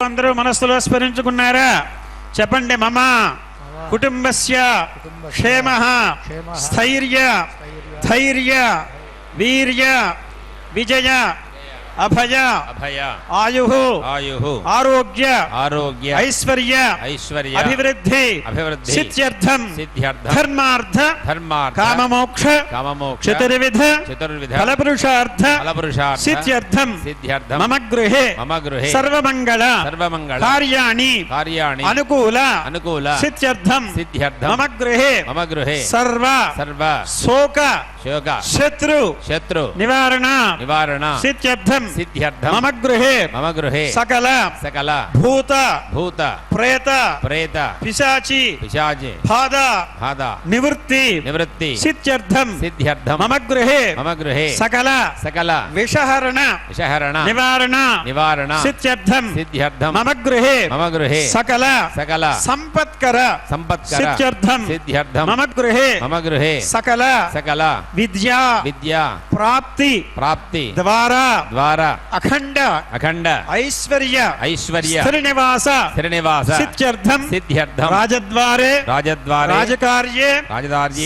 అందరూ మనస్సులో స్మరించుకున్నారా? చెప్పండి. మమ కుటుంబస్య క్షేమః స్థైర్య ధైర్య వీర్య విజయ అభయ ఆయుః ఆరోగ్య ఐశ్వర్య అభివృద్ధి సిద్ధ్యర్థం ధర్మార్థ కామమోక్ష చతుర్విధ ఫలపురుషార్థ సిద్ధ్యర్థం మమ గృహే సర్వమంగళ కార్యాణి అనుకూల సిద్ధ్యర్థం మమ గృహే సర్వ శోక శత్రు నివారణ సిద్ధ్యర్థం మమ గృహే సకల భూత ప్రేత పిశాచి బాధ నివృత్తి సిద్ధ్యర్థం మమ గృహే సకల విషహరణ నివారణ సిద్ధ్యర్థం మమ గృహే సకల సంపత్కర సిద్ధ్యర్థం మమ గృహే సకల విద్యా ప్రాప్తి ద్వారా అఖండ ఐశ్వర్య స్థిరనివాస సిద్ధ్యర్థం రాజద్వారే రాజకార్యే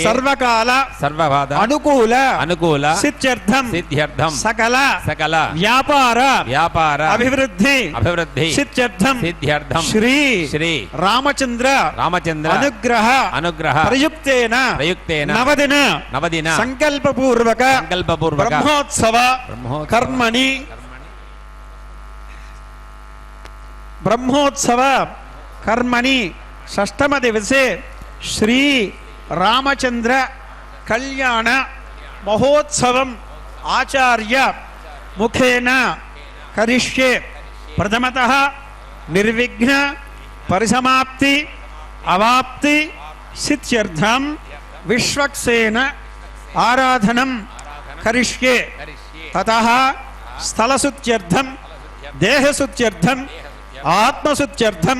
సర్వకాల అనుకూల సిద్ధ్యర్థం సకల వ్యాపార అభివృద్ధి సిద్ధ్యర్థం శ్రీ రామచంద్ర అనుగ్రహ ప్రయుక్తేన నవదిన సంకల్పపూర్వక బ్రహ్మోత్సవ కర్మణి షష్టమ దివసే శ్రీ రామచంద్ర కళ్యాణ మహోత్సవం ఆచార్య ముఖేన కరిష్యే. ప్రథమతః నిర్విఘ్న పరిసమాప్తి అవాప్తి సిద్ధ్యర్థం విశ్వక్సేన ఆరాధనం కరిష్యే. తతః స్థలశుద్ధ్యర్థం దేహశుద్ధ్యర్థం ఆత్మశుద్ధ్యర్థం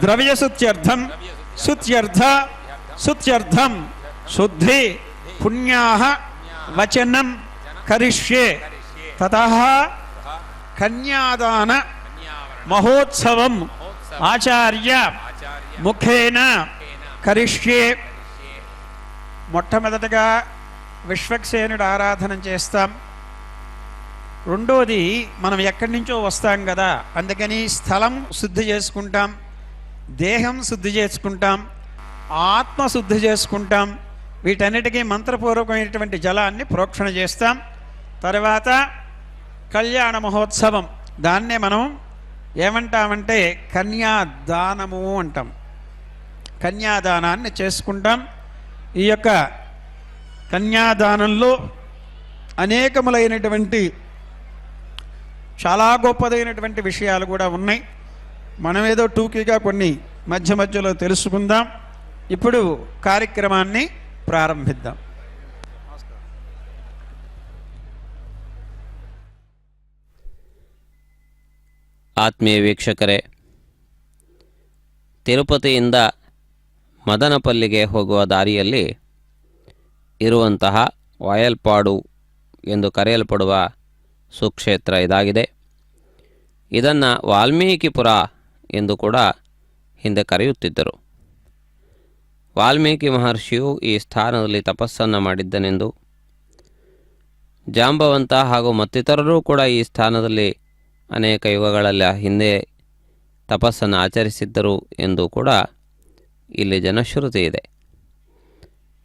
ద్రవ్యశుద్ధ్యర్థం శుద్ధ్యర్థం శుద్ధి పుణ్యాః వచనం కరిష్యే. తతః కన్యాదాన మహోత్సవం ఆచార్య ముఖేన కరిష్యే. మొట్టమొదటగా విశ్వక్సేనుడు ఆరాధన చేస్తాం. రెండోది మనం ఎక్కడి నుంచో వస్తాం కదా, అందుకని స్థలం శుద్ధి చేసుకుంటాం, దేహం శుద్ధి చేసుకుంటాం, ఆత్మ శుద్ధి చేసుకుంటాం. వీటన్నిటికీ మంత్రపూర్వకమైనటువంటి జలాన్ని ప్రోక్షణ చేస్తాం. తర్వాత కళ్యాణ మహోత్సవం, దాన్నే మనం ఏమంటామంటే కన్యాదానము అంటాం. కన్యాదానాన్ని చేసుకుంటాం. ఈ యొక్క కన్యాదానంలో అనేకములైనటువంటి చాలా గొప్పదైనటువంటి విషయాలు కూడా ఉన్నాయి. మనమేదో టూకీగా కొన్ని మధ్య మధ్యలో తెలుసుకుందాం. ఇప్పుడు కార్యక్రమాన్ని ప్రారంభిద్దాం. ಆತ್ಮೀಯ ವೀಕ್ಷಕರೇ, ತಿರುಪತಿಯಿಂದ ಮದನಪಲ್ಲಿಗೆ ಹೋಗುವ ದಾರಿಯಲ್ಲಿ ಇರುವಂತಹ ವಾಯಲ್ಪಾಡು ಎಂದು ಕರೆಯಲ್ಪಡುವ ಸುಕ್ಷೇತ್ರ ಇದಾಗಿದೆ. ಇದನ್ನು ವಾಲ್ಮೀಕಿಪುರ ಎಂದು ಕೂಡ ಹಿಂದೆ ಕರೆಯುತ್ತಿದ್ದರು. ವಾಲ್ಮೀಕಿ ಮಹರ್ಷಿಯು ಈ ಸ್ಥಾನದಲ್ಲಿ ತಪಸ್ಸನ್ನು ಮಾಡಿದ್ದನೆಂದು, ಜಾಂಬವಂತ ಹಾಗೂ ಮತ್ತಿತರರೂ ಕೂಡ ಈ ಸ್ಥಾನದಲ್ಲಿ ಅನೇಕ ಯುಗಗಳ ಹಿಂದೆ ತಪಸ್ಸನ್ನು ಆಚರಿಸಿದ್ದರು ಎಂದು ಕೂಡ ಇಲ್ಲಿ ಜನಶ್ರುತಿ ಇದೆ.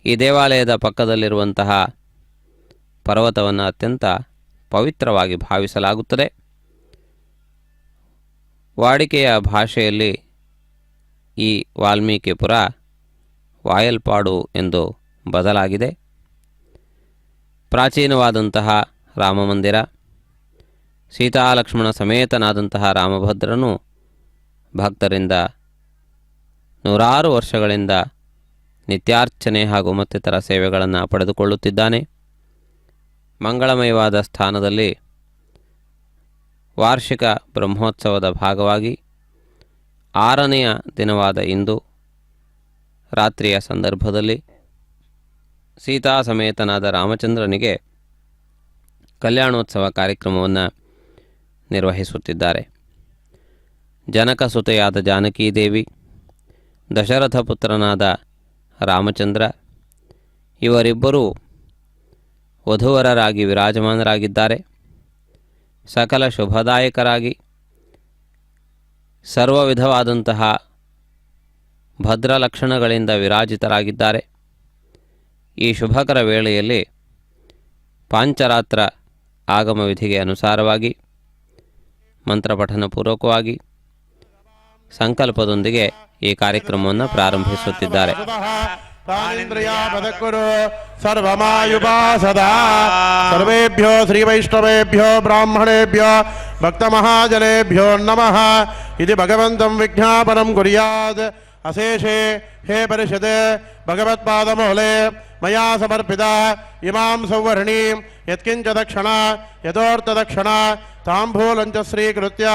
ಈ ದೇವಾಲಯದ ಪಕ್ಕದಲ್ಲಿರುವಂತಹ ಪರ್ವತವನ್ನು ಅತ್ಯಂತ ಪವಿತ್ರವಾಗಿ ಭಾವಿಸಲಾಗುತ್ತದೆ. ವಾಡಿಕೆಯ ಭಾಷೆಯಲ್ಲಿ ಈ ವಾಲ್ಮೀಕಿಪುರ ವಾಯಲ್ಪಾಡು ಎಂದು ಬದಲಾಗಿದೆ. ಪ್ರಾಚೀನವಾದಂತಹ ರಾಮಮಂದಿರ, ಸೀತಾಲಕ್ಷ್ಮಣ ಸಮೇತನಾದಂತಹ ರಾಮಭದ್ರನು ಭಕ್ತರಿಂದ ನೂರಾರು ವರ್ಷಗಳಿಂದ ನಿತ್ಯಾರ್ಚನೆ ಹಾಗೂ ಮತ್ತಿತರ ಸೇವೆಗಳನ್ನು ಪಡೆದುಕೊಳ್ಳುತ್ತಿದ್ದಾನೆ. ಮಂಗಳಮಯವಾದ ಸ್ಥಾನದಲ್ಲಿ ವಾರ್ಷಿಕ ಬ್ರಹ್ಮೋತ್ಸವದ ಭಾಗವಾಗಿ 6ನೆಯ ದಿನವಾದ ಇಂದು ರಾತ್ರಿಯ ಸಂದರ್ಭದಲ್ಲಿ ಸೀತಾ ಸಮೇತನಾದ ರಾಮಚಂದ್ರನಿಗೆ ಕಲ್ಯಾಣೋತ್ಸವ ಕಾರ್ಯಕ್ರಮವನ್ನು ನಿರ್ವಹಿಸುತ್ತಿದ್ದಾರೆ. ಜನಕಸುತೆಯಾದ ಜಾನಕೀದೇವಿ, ದಶರಥ ಪುತ್ರನಾದ ರಾಮಚಂದ್ರ ಇವರಿಬ್ಬರೂ ವಧೂವರರಾಗಿ ವಿರಾಜಮಾನರಾಗಿದ್ದಾರೆ. ಸಕಲ ಶುಭದಾಯಕರಾಗಿ ಸರ್ವ ವಿಧವಾದಂತಹ ಭದ್ರ ಲಕ್ಷಣಗಳಿಂದ ವಿರಾಜಿತರಾಗಿದ್ದಾರೆ. ಈ ಶುಭಕರ ವೇಳೆಯಲ್ಲಿ ಪಾಂಚರಾತ್ರ ಆಗಮ ವಿಧಿಗೆ ಅನುಸಾರವಾಗಿ ಮಂತ್ರಪಠನ ಪೂರ್ವಕವಾಗಿ ಸಂಕಲ್ಪದೊಂದಿಗೆ ಈ ಕಾರ್ಯಕ್ರಮವನ್ನು ಪ್ರಾರಂಭಿಸುತ್ತಿದ್ದಾರೆ. ಸರ್ವೇಭ್ಯೋ ಶ್ರೀವೈಷ್ಣವೇಭ್ಯೋ ಬ್ರಾಹ್ಮಣೇಭ್ಯೋ ಭಕ್ತಮಹಾಜನೇಭ್ಯೋ ನಮಃ. ಇದು ಭಗವಂತಂ ವಿಜ್ಞಾಪನಂ ಕುರ್ಯಾತ್. ಅಶೇಷೇ ಹೇ ಪರಿಷದೆ ಭಗವತ್ಪಾದಮೂಲೆ ಮಯಾ ಸಮರ್ಪಿತ ಇಮಾಂ ಸೌವರ್ಣೀಂ ಯತ್ಕಿಂಚ ದಕ್ಷಿಣ ಯಥೋರ್ಥದಕ್ಷಿಣ ತಾಂಬೂಲಂಚ ಸ್ವೀಕೃತ್ಯ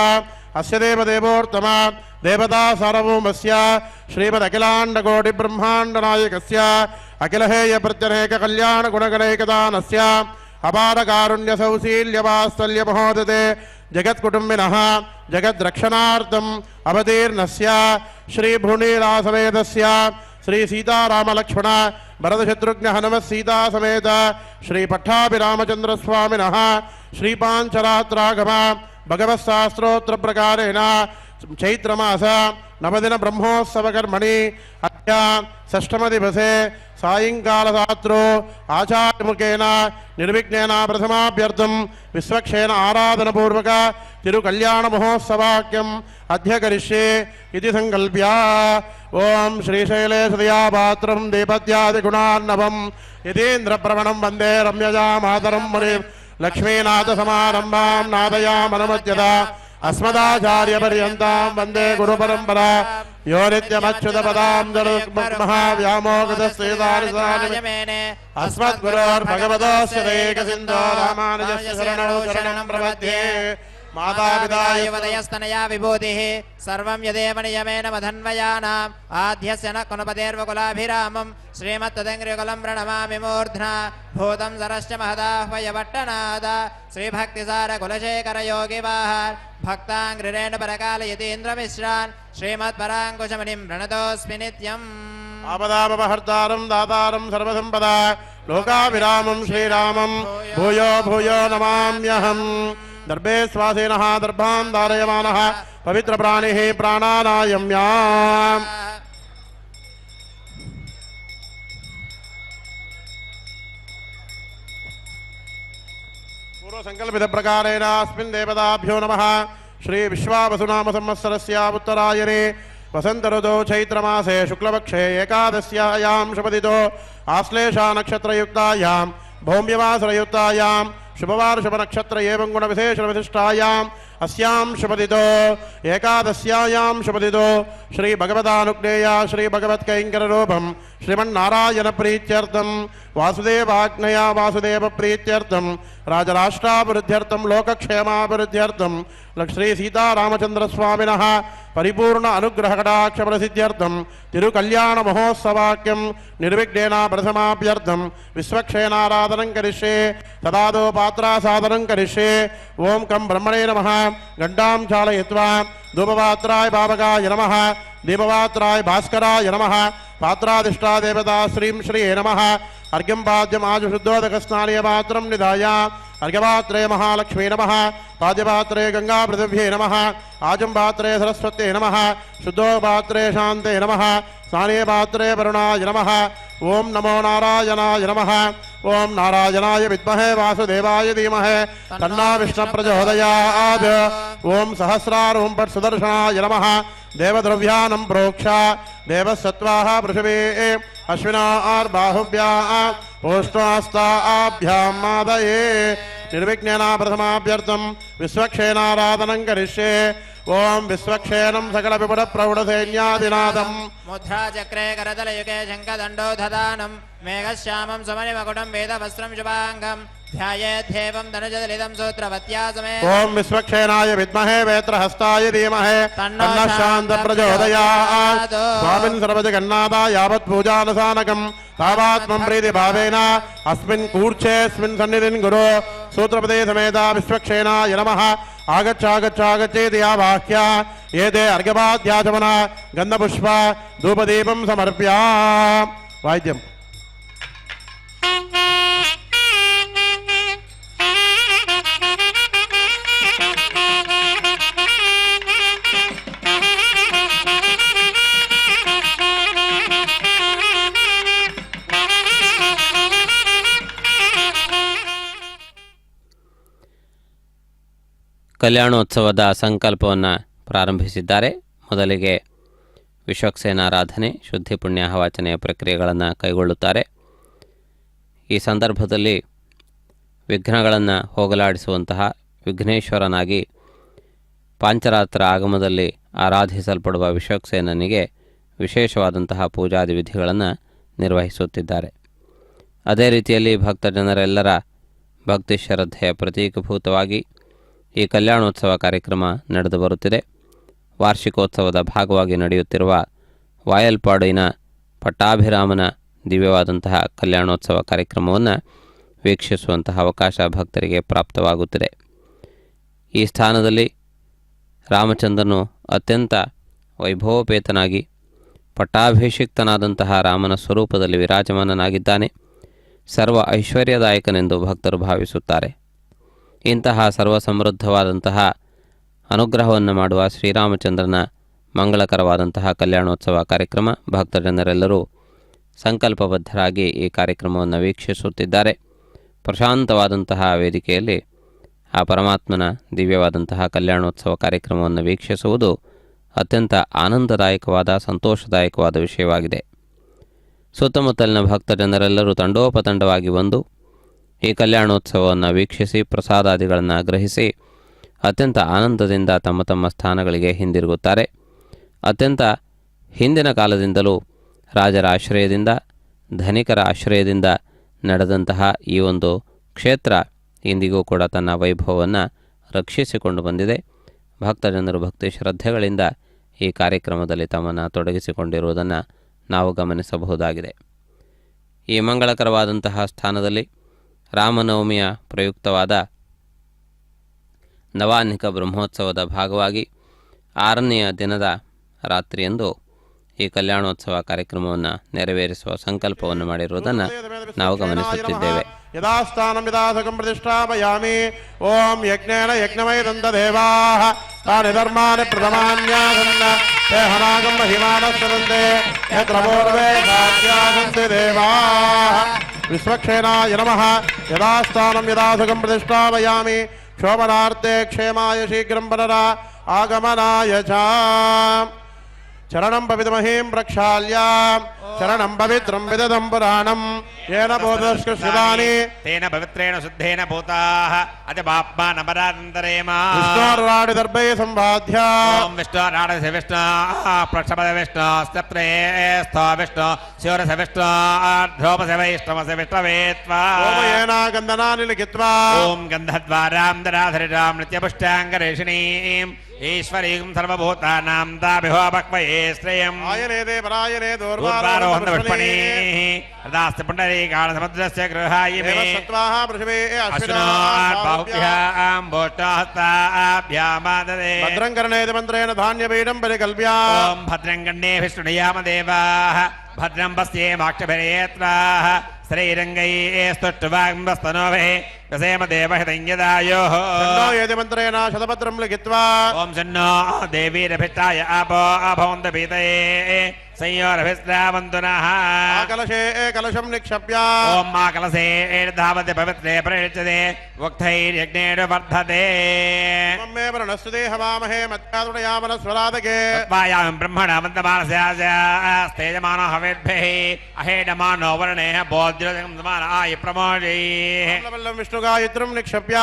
ಅಸ್ಯ ದೇವದೇವೋತ್ತಮ ದೇವತಾ ಸಾರ್ವಭೌಮಸ್ಯ ಶ್ರೀಮದಖಿಲಾಂಡಕೋಟಿ ಬ್ರಹ್ಮಾಂಡನಾಯಕಸ್ಯ ಅಖಿಲಹೇಯ ಪ್ರತ್ಯನೇಕ ಕಲ್ಯಾಣ ಗುಣಗಣೈಕದಾನಸ್ಯ ಅಪಾರ ಕಾರುಣ್ಯ ಸೌಶೀಲ್ಯ ವಾತ್ಸಲ್ಯ ಮಹೋದತೆ ಜಗತ್ಕುಟುಂಬಿನಃ ಜಗದ್ರಕ್ಷಣಾರ್ಥಂ ಅವತೀರ್ಣಸ್ಯ ಶ್ರೀ ಭೂನೀಲಾಸಮೇತಸ್ಯ ಶ್ರೀ ಸೀತಾರಾಮಲಕ್ಷ್ಮಣ ಭರತಶತ್ರುಘ್ನ ಹನುಮತ್ ಸೀತಾ ಸಮೇತ ಶ್ರೀ ಪಟ್ಟಾಭಿರಾಮಚಂದ್ರ ಸ್ವಾಮಿನಃ ಶ್ರೀಪಾಂಚರಾತ್ರಾಗಮ ಭಗವತ್ಶಾಸ್ತ್ರೋತ್ರ ಪ್ರಕಾರೇಣ ಚೈತ್ರಮಾಸ ನವದಿನ ಬ್ರಹ್ಮೋತ್ಸವ ಕರ್ಮಣಿ ಅದ್ಯ ಷಷ್ಠಮ ದಿವಸೆ ಸಾಯಂಕಾಲರಾತ್ರೋ ಆಚಾರ್ಯಮುಖೇನ ನಿರ್ವಿಘ್ನೇನ ಪ್ರಥಮಾಭ್ಯರ್ಥಂ ವಿಶ್ವಕ್ಷೇನ ಆರಾಧನಪೂರ್ವಕ ತಿರುಕಲ್ಯಾಣ ಮಹೋತ್ಸವಾಕ್ಯಂ ಅದ್ಯ ಕರಿಷ್ಯೆ ಇತಿ ಸಂಕಲ್ಪ್ಯ. ಓಂ ಶ್ರೀಶೈಲೇ ಸದಯಾ ಪಾತ್ರಂ ದೇಪತ್ಯಾದಿಗುಣಾರ್ಣವಂ ಯತೀಂದ್ರಪ್ರವಣಂ ವಂದೇ ರಮ್ಯಜಾ ಮಾತರಂ ಮುನಿಂ ಲಕ್ಷ್ಮೀನಾಥ ಸಮಾರಂಭಾಂ ನಾದಯಾಮನಮಧ್ಯದ ಅಸ್ಮದಾಚಾರ್ಯಪರ್ಯಂತಾಂ ವಂದೇ ಗುರುಪರಂಪರಾ ಯೋ ನಿತ್ಯಮಚ್ಯುತಪದಾಂ ಜರುಗ್ಮಹಾವ್ಯಾಮೋಗತಸ್ಯೇದಾನಿಸಾನಿ ಅಸ್ಮದ್ಗುರೋರ್ಭಗವತೋಸ್ಯ ದೈಕಸಿಂಧೋ ರಾಮಾನುಜಸ್ಯ ಶರಣಂ ಪ್ರಪದ್ಯೆ. ಮಾತಾಪಿತಾ ಯುವದಯಸ್ತನಯಾ ವಿಭೂತಿಃ ಸರ್ವಂ ಯದೇವ ನಿಯಮೇನ ಮಧನ್ವಯಾನಾಂ ಆದ್ಯಸ್ಯ ನ ಕುಲಪತೇರ್ವಕುಲಾಭಿರಾಮಂ ಶ್ರೀಮತ್ತದಂಗ್ರಿಯುಗಲಂ ಪ್ರಣಮಾಮಿ ಮೂರ್ಧ್ನಾ ಭೂತಂ ಸರಶ್ಚ ಮಹದಾಹ್ವಯವಟ್ಟನಾದ ಶ್ರೀಭಕ್ತಿಸಾರ ಕುಲಶೇಖರ ಯೋಗಿವಾಹಾರ್ ಭಕ್ತಾಂಗ್ರಿರೇಣುಪರಕಾಲ ಯತೀಂದ್ರಮಿಶ್ರಾನ್ ಶ್ರೀಮತ್ಪರಾಂಕುಶಮುನಿಂ ಪ್ರಣತೋಸ್ಮಿ ನಿತ್ಯಂ. ఆపదాపహర్తారం దాతారం సర్వసంపదా లోకాభిరామం శ్రీరామం భూయో భూయో నమామ్యహం. దర్భే శ్వాసేనః దర్భాం ధారయమానః పవిత్ర ప్రాణిః ప్రాణానాయమ్యాం. పూర్వసంకల్పిత ప్రకారేణ అస్మిన్ దేవతాభ్యో నమః. శ్రీ విశ్వావసునామ సంవత్సరస్య ఉత్తరాయణే వసంత ఋతో చైత్రమాసే శుక్లపక్షే ఏకాదశ్యాయాం శుభదితో ఆశ్లేషా నక్షత్రయుక్తాయాం భౌమ్యవాసరయుక్తాయాం శుభవార శుభ నక్షత్ర ఏవం గుణ విశేష విశిష్టాయాం అస్యాం శుభదితో ఏకాదశ్యాయాం శుభదితో శ్రీ భగవదానుజ్ఞేయ శ్రీ భగవత్కైంకర రూపం శ్రీమన్నారాయణ ప్రీత్యర్థం వాసుదేవాజ్ఞయా వాసుదేవ ప్రీత్యర్థం రాజరాష్ట్రాభివృద్ధ్యర్థం లోకక్షేమాభివృద్ధ్యర్థం శ్రీ సీతారామచంద్ర స్వామినః పరిపూర్ణ అనుగ్రహ కటాక్ష ప్రసిద్ధ్యర్థం తిరుకల్యాణ మహోత్సవాక్యం నిర్విఘ్నేన ప్రథమాభ్యర్థం విశ్వక్షేనారాధనం కరిష్యే తదాదో పాత్రాసాదనం కరిష్యే. ఓం కం బ్రహ్మణే నమః. గండాం చాలయిత్వా ధూపపాత్రాయ పావకాయ నమః దీపపాత్రాయ భాస్కరాయ నమః పాత్రాదిష్టా దేవతా శ్రీం శ్రీయే నమః. అర్ఘ్యం పాద్యం ఆజుశుద్ధోదక స్నానీయ పాత్రం నిధాయ అర్ఘ్యపాత్రే మహాలక్ష్మీ నమః పాద్యపాత్రే గంగా పృథివ్యే నమః ఆజం పాత్రే సరస్వత్యే నమః శుద్ధోపాత్రే శాంతే నమః స్నానీయ పాత్రే వరుణాయ నమః. ఓం నమో నారాయణాయ నమః. ఓం నారాయణాయ విద్మహే వాసుదేవాయ ధీమహి తన్నో విష్ణు ప్రచోదయాత్. ఓం సహస్రారూం పట్ సుదర్శనాయ నమః. దేవద్రవ్యానం ప్రోక్ష దేవసత్వాః పృథివీ అశ్వినార్బాహుభ్యాం ఓష్టాస్తాభ్యాం మాదయే. నిర్విఘ్నేన ప్రథమాభ్యర్థం విశ్వక్షేనారాధనం కరిష్యే. ఓం విశ్వక్షేనం సకల విపుడ ప్రౌఢ సైన్యాదినాదం ముద్రాచక్రే కరతలయుగే శంఖదండో దదానం మేఘశ్యామం సుమణిమకుటం వేదవస్త్రం శుభాంగం ధ్యాయేద్దేవం ధనుజదలితం సూత్రవత్యా సమేత. ఓం విశ్వక్షేనాయ విద్మహే వేత్రహస్తాయ ధీమహి తన్నః శాంత ప్రచోదయాత్. స్వామిన్ సర్వజగన్నాథ యావత్ పూజానసానకం तावात्मं प्रीति भावेन अस्मिन् कूर्चेऽस्मिन् सन्निधिन् गुरु सूत्रपदे समेता विश्वक्षेणाय नमः आगच्छागच्छागच्छेति या वाक्या एते अर्घ्यपाद्याचमन गन्धपुष्प धूपदीपं समर्प्य वाद्यम् ಕಲ್ಯಾಣೋತ್ಸವದ ಸಂಕಲ್ಪವನ್ನು ಪ್ರಾರಂಭಿಸಿದ್ದಾರೆ. ಮೊದಲಿಗೆ ವಿಶ್ವಕ್ಸೇನಾರಾಧನೆ, ಶುದ್ಧಿ ಪುಣ್ಯಾಹವಾಚನೆಯ ಪ್ರಕ್ರಿಯೆಗಳನ್ನು ಕೈಗೊಳ್ಳುತ್ತಾರೆ. ಈ ಸಂದರ್ಭದಲ್ಲಿ ವಿಘ್ನಗಳನ್ನು ಹೋಗಲಾಡಿಸುವಂತಹ ವಿಘ್ನೇಶ್ವರನಾಗಿ ಪಾಂಚರಾತ್ರ ಆಗಮದಲ್ಲಿ ಆರಾಧಿಸಲ್ಪಡುವ ವಿಶ್ವಕ್ಸೇನನಿಗೆ ವಿಶೇಷವಾದಂತಹ ಪೂಜಾದಿ ವಿಧಿಗಳನ್ನು ನಿರ್ವಹಿಸುತ್ತಿದ್ದಾರೆ. ಅದೇ ರೀತಿಯಲ್ಲಿ ಭಕ್ತಜನರೆಲ್ಲರ ಭಕ್ತಿ ಶ್ರದ್ಧೆಯ ಪ್ರತೀಕಭೂತವಾಗಿ ಈ ಕಲ್ಯಾಣೋತ್ಸವ ಕಾರ್ಯಕ್ರಮ ನಡೆದು ಬರುತ್ತಿದೆ. ವಾರ್ಷಿಕೋತ್ಸವದ ಭಾಗವಾಗಿ ನಡೆಯುತ್ತಿರುವ ವಾಯಲ್ಪಾಡಿನ ಪಟ್ಟಾಭಿರಾಮನ ದಿವ್ಯವಾದಂತಹ ಕಲ್ಯಾಣೋತ್ಸವ ಕಾರ್ಯಕ್ರಮವನ್ನು ವೀಕ್ಷಿಸುವಂತಹ ಅವಕಾಶ ಭಕ್ತರಿಗೆ ಪ್ರಾಪ್ತವಾಗುತ್ತಿದೆ. ಈ ಸ್ಥಾನದಲ್ಲಿ ರಾಮಚಂದ್ರನು ಅತ್ಯಂತ ವೈಭವೋಪೇತನಾಗಿ ಪಟ್ಟಾಭಿಷಿಕ್ತನಾದಂತಹ ರಾಮನ ಸ್ವರೂಪದಲ್ಲಿ ವಿರಾಜಮಾನನಾಗಿದ್ದಾನೆ. ಸರ್ವ ಐಶ್ವರ್ಯದಾಯಕನೆಂದು ಭಕ್ತರು ಭಾವಿಸುತ್ತಾರೆ. ಇಂತಹ ಸರ್ವಸಮೃದ್ಧವಾದಂತಹ ಅನುಗ್ರಹವನ್ನು ಮಾಡುವ ಶ್ರೀರಾಮಚಂದ್ರನ ಮಂಗಳಕರವಾದಂತಹ ಕಲ್ಯಾಣೋತ್ಸವ ಕಾರ್ಯಕ್ರಮ ಭಕ್ತಜನರೆಲ್ಲರೂ ಸಂಕಲ್ಪಬದ್ಧರಾಗಿ ಈ ಕಾರ್ಯಕ್ರಮವನ್ನು ವೀಕ್ಷಿಸುತ್ತಿದ್ದಾರೆ. ಪ್ರಶಾಂತವಾದಂತಹ ವೇದಿಕೆಯಲ್ಲಿ ಆ ಪರಮಾತ್ಮನ ದಿವ್ಯವಾದಂತಹ ಕಲ್ಯಾಣೋತ್ಸವ ಕಾರ್ಯಕ್ರಮವನ್ನು ವೀಕ್ಷಿಸುವುದು ಅತ್ಯಂತ ಆನಂದದಾಯಕವಾದ ಸಂತೋಷದಾಯಕವಾದ ವಿಷಯವಾಗಿದೆ. ಸುತ್ತಮುತ್ತಲಿನ ಭಕ್ತಜನರೆಲ್ಲರೂ ತಂಡೋಪತಂಡವಾಗಿ ಬಂದು ಈ ಕಲ್ಯಾಣೋತ್ಸವವನ್ನು ವೀಕ್ಷಿಸಿ ಪ್ರಸಾದಾದಿಗಳನ್ನು ಗ್ರಹಿಸಿ ಅತ್ಯಂತ ಆನಂದದಿಂದ ತಮ್ಮ ತಮ್ಮ ಸ್ಥಾನಗಳಿಗೆ ಹಿಂದಿರುಗುತ್ತಾರೆ. ಅತ್ಯಂತ ಹಿಂದಿನ ಕಾಲದಿಂದಲೂ ರಾಜರ ಆಶ್ರಯದಿಂದ, ಧನಿಕರ ಆಶ್ರಯದಿಂದ ನಡೆದಂತಹ ಈ ಒಂದು ಕ್ಷೇತ್ರ ಇಂದಿಗೂ ಕೂಡ ತನ್ನ ವೈಭವವನ್ನು ರಕ್ಷಿಸಿಕೊಂಡು ಬಂದಿದೆ. ಭಕ್ತಜನರು ಭಕ್ತಿ ಶ್ರದ್ಧೆಗಳಿಂದ ಈ ಕಾರ್ಯಕ್ರಮದಲ್ಲಿ ತಮ್ಮನ್ನು ತೊಡಗಿಸಿಕೊಂಡಿರುವುದನ್ನು ನಾವು ಗಮನಿಸಬಹುದಾಗಿದೆ. ಈ ಮಂಗಳಕರವಾದಂತಹ ಸ್ಥಾನದಲ್ಲಿ ರಾಮನವಮಿಯ ಪ್ರಯುಕ್ತವಾದ ನವಾಹ್ನಿಕ ಬ್ರಹ್ಮೋತ್ಸವದ ಭಾಗವಾಗಿ 6ನೆಯ ದಿನದ ರಾತ್ರಿಯಂದು ಈ ಕಲ್ಯಾಣೋತ್ಸವ ಕಾರ್ಯಕ್ರಮವನ್ನು ನೆರವೇರಿಸುವ ಸಂಕಲ್ಪವನ್ನು ಮಾಡಿರುವುದನ್ನು ನಾವು ಗಮನಿಸುತ್ತಿದ್ದೇವೆ. ಯದಾಸ್ಥಾನಂ ಯದಾಸಕಂ ಪ್ರತಿಷ್ಠಾಪಯಾಮಿ. ಓಂ ಯಜ್ಞೇನ ಯಜ್ಞಮಯದಂತ ದೇವಾಃ ತಾನಿ ಧರ್ಮಾನಿ ಪ್ರಥಮಾನ್ಯಾಸನ್ನ ತೇ ಹನಾಗಂ ಮಹಿಮಾನಸ್ಸರಂತೆ ಯತ್ರ ಪೂರ್ವೇ ಸಾಧ್ಯಾಸಂತೆ ದೇವಾಃ. ವಿಶ್ವಕ್ಷೇನಾಯ ನಮಃ. ಯದಾಸ್ಥಾನಂ ಯದಾಸಕಂ ಪ್ರತಿಷ್ಠಾಪಯಾಮಿ. ಶೋಭನಾರ್ಥೆ ಕ್ಷೇಮಾಯ ಶೀಘ್ರಂ ಪುನರ ಆಗಮನಾಯ ಚ. ಚರಣಂ ಪವಿತ್ರಮಹೀಂ ಪ್ರಕ್ಷಾಲ್ಯ ಚರಣಂ ಪವಿತ್ರಂ ವಿದಧಂ ಪುರಾಣಂ ಯೇನ ಬೋಧಶ್ಕೃತಾನಿ ತೇನ ಪವಿತ್ರೇಣ ಶುದ್ಧೇನ ಭೂತಾಃ ಅತಿ ಪಾಪ್ಮಾನಪರಾಂತರೇಮ. ವಿಷ್ಣೋರ್ವಾಡಿ ದರ್ಭೈ ಸಂವಾದ್ಯ. ಓಂ ವಿಷ್ಣುರಾಡಸ ವಿಷ್ಣು ಪ್ರಕ್ಷಪದ ವಿಷ್ಣು ಸ್ತಪ್ತ್ರೇ ಸ್ಥೋ ವಿಷ್ಣು ಶಿವರಸ ವಿಷ್ಣು ಧ್ರೋಪಸ ವೈಷ್ಣವಸ ವಿಷ್ಣವೇತ್ವಾ. ಓಮಯೇನ ಗಂಧನಾನಿ ಲಿಖಿತ್ವಾ. ಓಂ ಗಂಧದ್ವಾರಾಂ ದರಾಧರಿರಾಂ ನಿತ್ಯಪುಷ್ಟಾಂಗರೇಷಿಣೀಂ ಈಶ್ವರೀಂ ಸರ್ವಭೂತಾನಾಂ ತಾಭಿಹೋಪಕ್ವಯೇ ಶ್ರೇಯಂ. ఆయనేదే పరాయనే దూర్వారోహణ పుష్పణీః రదాస్త పుండరీకాణ సముద్రస్య గృహాయిమే సత్వాః పృథివీ అశ్వినాత్ బాహుభ్యాం భూష్టాహస్తాభ్యామాదదే. భద్రం కర్ణేతి మంత్రేణ ధాన్యపీఠం పరికల్ప్య. ఓం భద్రం గణ్యేభిः శృణుయామ దేవాః భద్రం పశ్యేమాక్షభిరేత్రాః శ్రీరంగైః స్తుష్టువాగ్మస్తనోభిः వ్యసేమ దేవహితంయదాయోః. ఏది మంత్రేణ శతపత్రం లిఖిత్వా. ఓం శన్నో దేవీరభిష్టాయ ఆపో అభవంతపీతయే సంయోరభిస్రావంతు నః. కలశే కలశం నిక్షప్య. ఓం మా కలశే ధావతి పవిత్రే ప్రయుజ్యతే ఉక్తైర్యజ్ఞేన వర్ధతే. మే ప్రణస్తుతే హవామహే మత్యాదుడయామన స్వరాదకే. వాయాం బ్రహ్మణ వందమానస్యాస్తేజమానో హవిర్భిః అహేడమానో వర్ణేః బోధ్యోజం సమాన ఆయ ప్రమోదీః. విష్ణుగాయత్రం నిక్షప్య.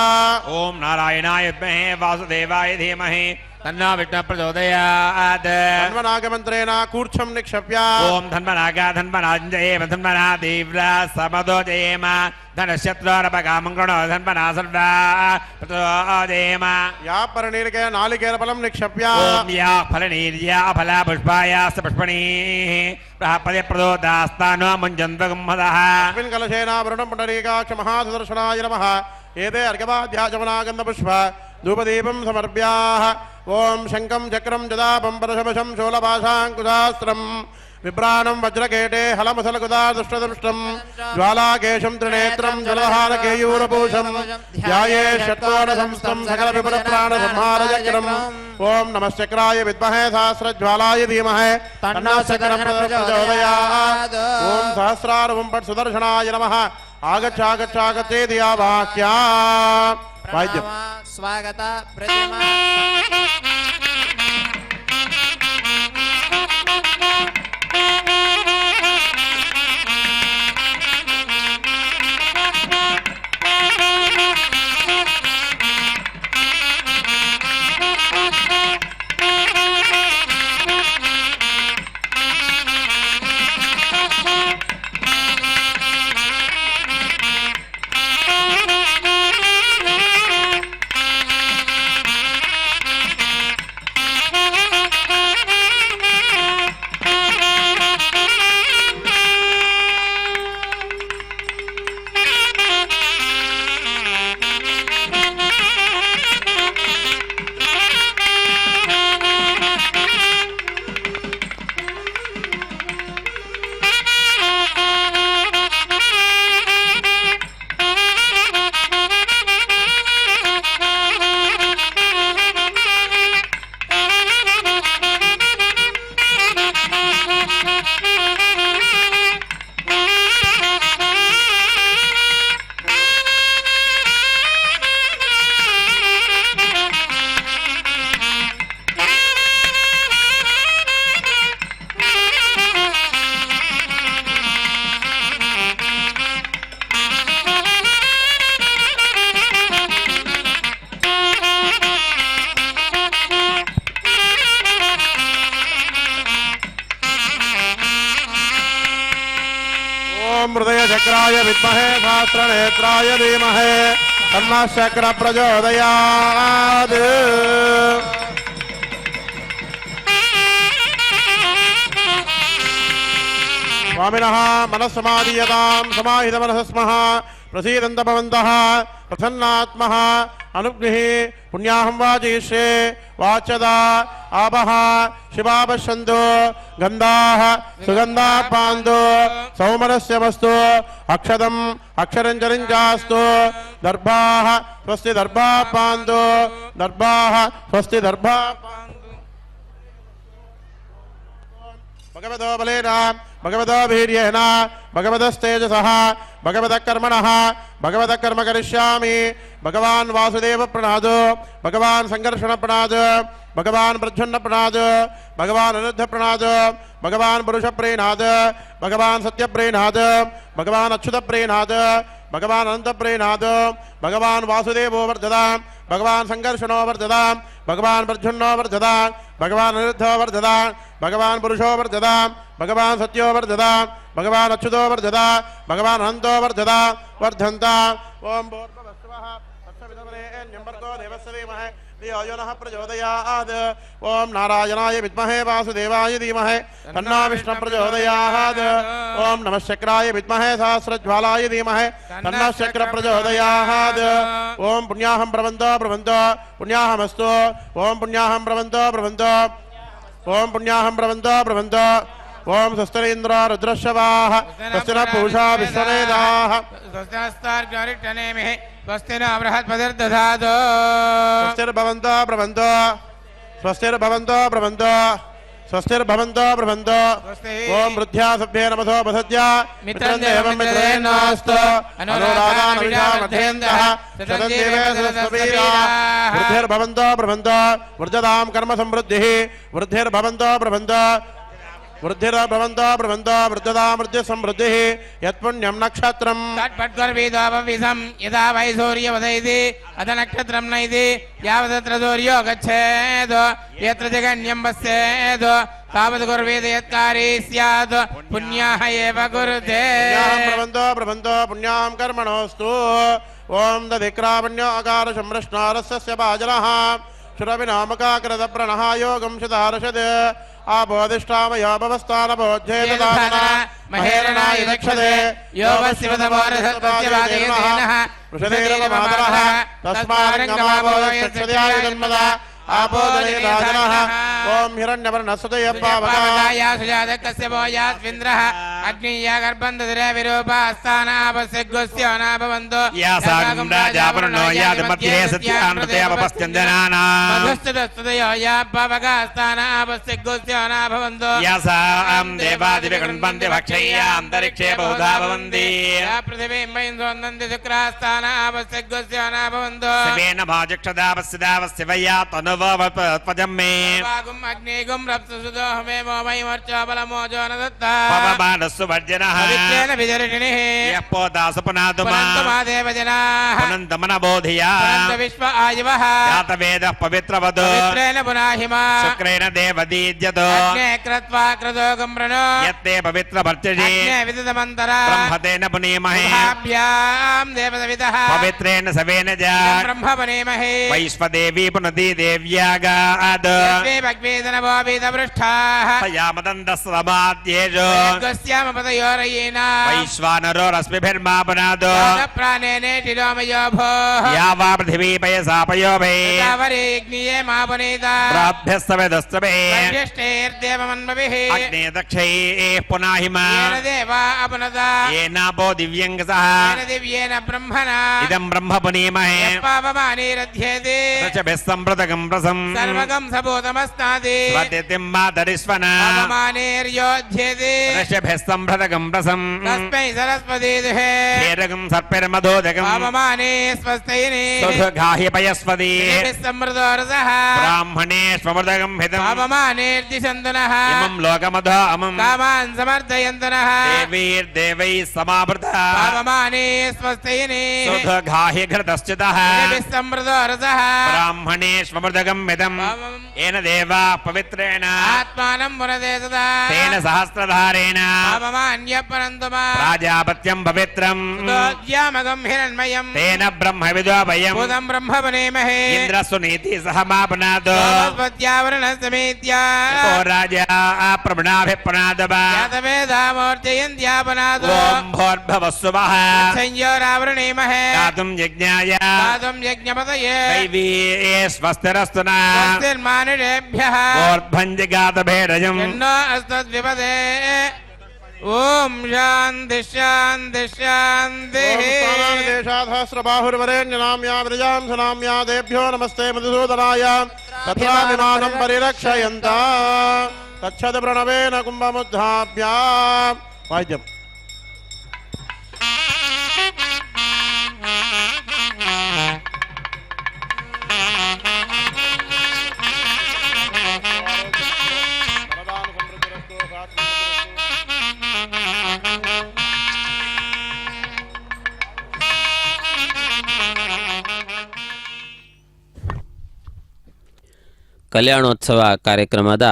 ఓం నారాయణాయ విద్మహే వాసుదేవాయ ధీమహి तन्नो विष्णु प्रचोदयात् धन्वनागमन्त्रेण कूर्च्छं निक्षप्य ओम धन्वनागा धन्वनाञ्जयेम धन्वना तीव्रा समदो जयेम धनशत्रुरपकामङ्गणो धन्वना सर्वा प्रचोदयेम या परनीर्के नालिकेरफलं निक्षप्य ओम या फलनीर्या फला पुष्पायास्त पुष्पणीः प्रपदे प्रदोदास्तानो मुञ्जन्तगुम्हदः अस्मिन् कलशेनावरणं पुण्डरीकाक्ष महासुदर्शनाय नमः एते अर्घवाद्याचमनागन्धपुष्प धूपदीपं समर्प्याः ओम शङ्खं चक्रं जदापं परशमशं शूलपाशाङ्कुशास्त्रं विभ्राणं वज्रकेटे हलमसलकुदादुष्टदुष्टं ज्वालाकेशं त्रिनेत्रं जलहारकेयूरपूषं ध्याये षट्कोणसंस्थं सकलविपुलप्राणसंहारचक्रम् ओम नमश्चक्राय विद्महे सहस्रज्वालाय धीमहि तन्नो चक्रं प्रचोदयात् ओम सहस्रारवं पट् सुदर्शनाय नमः आगच्छागच्छागच्छेति या वाक्या वाद्यम् स्वागत प्रतिमा हृदयचक्राय विद्महे सहस्रनेत्राय धीमहि तन्नः चक्रः प्रचोदयात् स्वामिनः मनस्समाधीयतां समाहितमनसः स्मः प्रसीदन्त भवन्तः प्रसन्नात्मः अनुग्निः पुण्याहं वाचयिष्ये वाच्यदा आपः शिवापश्यन्तु गन्धाः सुगन्धाः पान्तु सौमनस्य वस्तु अक्षतम् अक्षरञ्जलिञ्चास्तु दर्भाः स्वस्ति दर्भाः पान्तु दर्भाः स्वस्ति दर्भाः भगवतो बलेन भगवतो वीर्येण भगवतस्तेजसः भगवतः कर्मणः भगवतः कर्म करिष्यामि भगवान् वासुदेव प्रणादो भगवान् संकर्षण प्रणादो भगवान् प्रच्छन्न प्रणादो भगवान् अनिरुद्ध प्रणादो भगवान् पुरुष प्रेणाद भगवान् सत्य प्रेणाद भगवान् अच्युत प्रेणाद भगवान् अनंत प्रेणाद भगवान् वासुदेवो वर्धतां भगवान् संकर्षणो वर्धतां भगवान् प्रच्छन्नो वर्धतां भगवान् अनिरुद्धो वर्धतां भगवान् पुरुषो वर्धतां भगवान् सत्यो वर्धतां भगवान् अच्युतो वर्धता भगवान् अनन्तो वर्धता वर्धन्ता ओम भूर्भुवस्सुवः तत्सवितुर्वरेण्यं भर्गो देवस्य धीमहि धियो यो नः प्रचोदयात् ओम नारायणाय विद्महे वासुदेवाय धीमहि तन्नो विष्णुः प्रचोदयात् ओम नमः चक्राय विद्महे सहस्रज्वालाय धीमहि तन्नः चक्रः प्रचोदयात् ओम पुण्याहं प्रवन्तो प्रवन्तो पुण्याहमस्तु ओम पुण्याहं प्रवन्तो प्रवन्तो ओम पुण्याहं प्रवन्तो प्रवन्तो ओम स्वस्तिरिन्द्र रुद्रश्रवाः स्वस्तिनः पूषा विश्ववेदाः स्वस्तिनस्तार्गरिष्टनेमिः स्वस्तिनः बृहस्पतिर्दधातु स्वस्तिर्भवन्तो प्रवन्तो स्वस्तिर्भवन्तो प्रवन्तो स्वस्तिर्भवन्तो प्रवन्तो ओम वृद्ध्या सभ्ये नमसो बसद्या मित्रं देवं मित्रेणास्तु अनुराधान् विजामध्येन्द्रः सदन्देवे सदस्ववीराः वृद्धिर्भवन्तो प्रवन्तो वृद्धतां कर्म समृद्धिः वृद्धिर्भवन्तो प्रवन्तो వృద్ధిర్భవంతో భ్రవంతో వృద్ధదా వృద్ధి సమృద్ధి యత్పుణ్యం నక్షత్రం తత్పద్గర్భీదోపవిధం యదా వై సూర్యవదైది అత నక్షత్రం నైది యావదత్ర సూర్యో గచ్ఛేద్ యత్ర జగన్యం పశ్యేద్ తావద్ కుర్వేద యత్కారీ స్యాద్ పుణ్యాః ఏవ కురుతే భ్రవంతో భ్రవంతో పుణ్యాం కర్మణోస్తు ఓం దధిక్రామణ్యో అకార సంరష్ణారస్య బాజనః శురవినామకాకృత ప్రణః యోగం శతార్షద్ ఆబోధిష్టామయోపవస్థానభోజ్యేదాన మహేరణాయ దక్షతే యోగశివతమోరసత్వస్యవాదేనః వృషదేరవమాతరః తస్మారంగమాభోయస్త్యయాయ జన్మద ఆపోదనే రాజనః ఓం హిరణ్యవర్ణస్వతయ పావకాయ సుజాతకస్య భోయాస్వింద్రః అగ్నియా గర్భందదిరే విరూపాస్థానాపస్యగోస్య నాభవంతో యాసాగం రాజాపర్ణో యాదమధ్యే సత్యామృతేవపస్యందనానా మధుస్తదస్తదయో యా పావకాస్థానాపస్యగోస్య నాభవంతో యాసాం దేవాదివిగణ్వంతి భక్షయ్యాంతరిక్షే బహుధా భవంతి యా పృథివీం వైందోన్నంది శుక్రాస్థానాపస్యగోస్య నాభవంతో శవేన భాజక్షదావస్యదావస్య వయ్యా తనువపజం మే వాగుం అగ్నిగుం రప్సుసుదోహమే మోమయమర్చాబలమోజో నదత్తా పవమానస్సు వర్జనః పవిత్రేణ విదర్శినిః యః పోతాసు పునాతుమా పునంతు మాదేవ జనాః పునంతమన బోధియా పునంతు విశ్వ ఆయువః జాతవేదః పవిత్రవదో పవిత్రేణ పునాహిమా శుక్రేణ దేవదీజ్యతో అగ్నే క్రత్వా క్రతోగం ప్రణో యత్తే పవిత్రవర్చజే అగ్నే విదితమంతరా బ్రహ్మతేన పునీమహే భాభ్యాం దేవదవిదః పవిత్రేణ సవేన జ బ్రహ్మ పునీమహే వైశ్వదేవీ పునదీ దేవ్యాగాద్ యత్వే భగ్వేదనవో వీతపృష్ఠాః తయామదందస్రమాద్యేజో గస్యామ పదయోరయేనా వైశ్వానరో రశ్మిభిర్మా పునాదో ప్రాణేనే తిరోమయో భోః యావా పృథివీ పయసాపయోభే తావరేగ్నియే మా పునీతా ప్రాభ్యస్తవేదస్తవే జ్యేష్ఠైర్దేవమన్మభిః అగ్నే దక్షైః పునాహిమా येन देवा अपनता ఏనాపో దివ్యంగసః येन दिव्येन ब्रह्मणा ఇదం బ్రహ్మ పునీమహే पावमानीरध्येते రచభిः సంప్రతకం ప్రసం सर्वगं सभूतमस्तादि స్వతిథిం మాతరిస్వన पावमानेर्योध्येते రచభిः సంప్రతకం ప్రసం तस्मै सरस्वती दुहे ఏరగం సర్పిర్మధోదకం पावमाने स्वस्तैने సుధుగాహి పయస్వతి समृद्धो रसः బ్రాహ్మణే స్వమృతకం హితం पावमानेर्दिशन्तु नः ఇమం లోకమధో అమం कामान् समर्थयन्तु नः దేవైర్దేవైः సమావృత पावमाने स्वस्तैने సుధుగాహి ఘృతశ్చితః समृद्धो रसः బ్రాహ్మణే స్వమృతకం హితం पावम् ఏన దేవా పవిత్రేణ आत्मानं पुनदे तदा తేన సహస్రధారేణ पावमान्यपरन्तु मा ప్రాజాపత్యం పవిత్రం दोद्यामगं हिरण्मयं తేన బ్రహ్మ విద్వాభయం भूतं ब्रह्म पुनेमहे ఇంద్రస్సునీతి సహమాపనాదో स्वस्वत्यावरणसमेत्या రాజా ప్రవణాభిప్రణాదవా जातवेदामूर्जयन्त्यापनादो ఓం భోర్భవస్సువః संयोरावृणीमहे గాతుం యజ్ఞాయ गातुं यज्ञपतये దైవీ స్వస్తిరస్తు स्वस्तिर्मानुषेभ्यः ఓర్భంజగాతభేరజం यन्नो अस्मद्विपदे ॐ शान्ति शान्ति शान्तिः దేశాధస్రబాహుర్వరేణ్యనామ్యా విరజాం సనామ్యా దేభ్యో నమస్తే మధుసూదనాయ తథా విమానం పరిరక్షయంత తచ్చద ప్రణవేన కుంభముద్ధాభ్యా వాద్యం ಕಲ್ಯಾಣೋತ್ಸವ ಕಾರ್ಯಕ್ರಮದ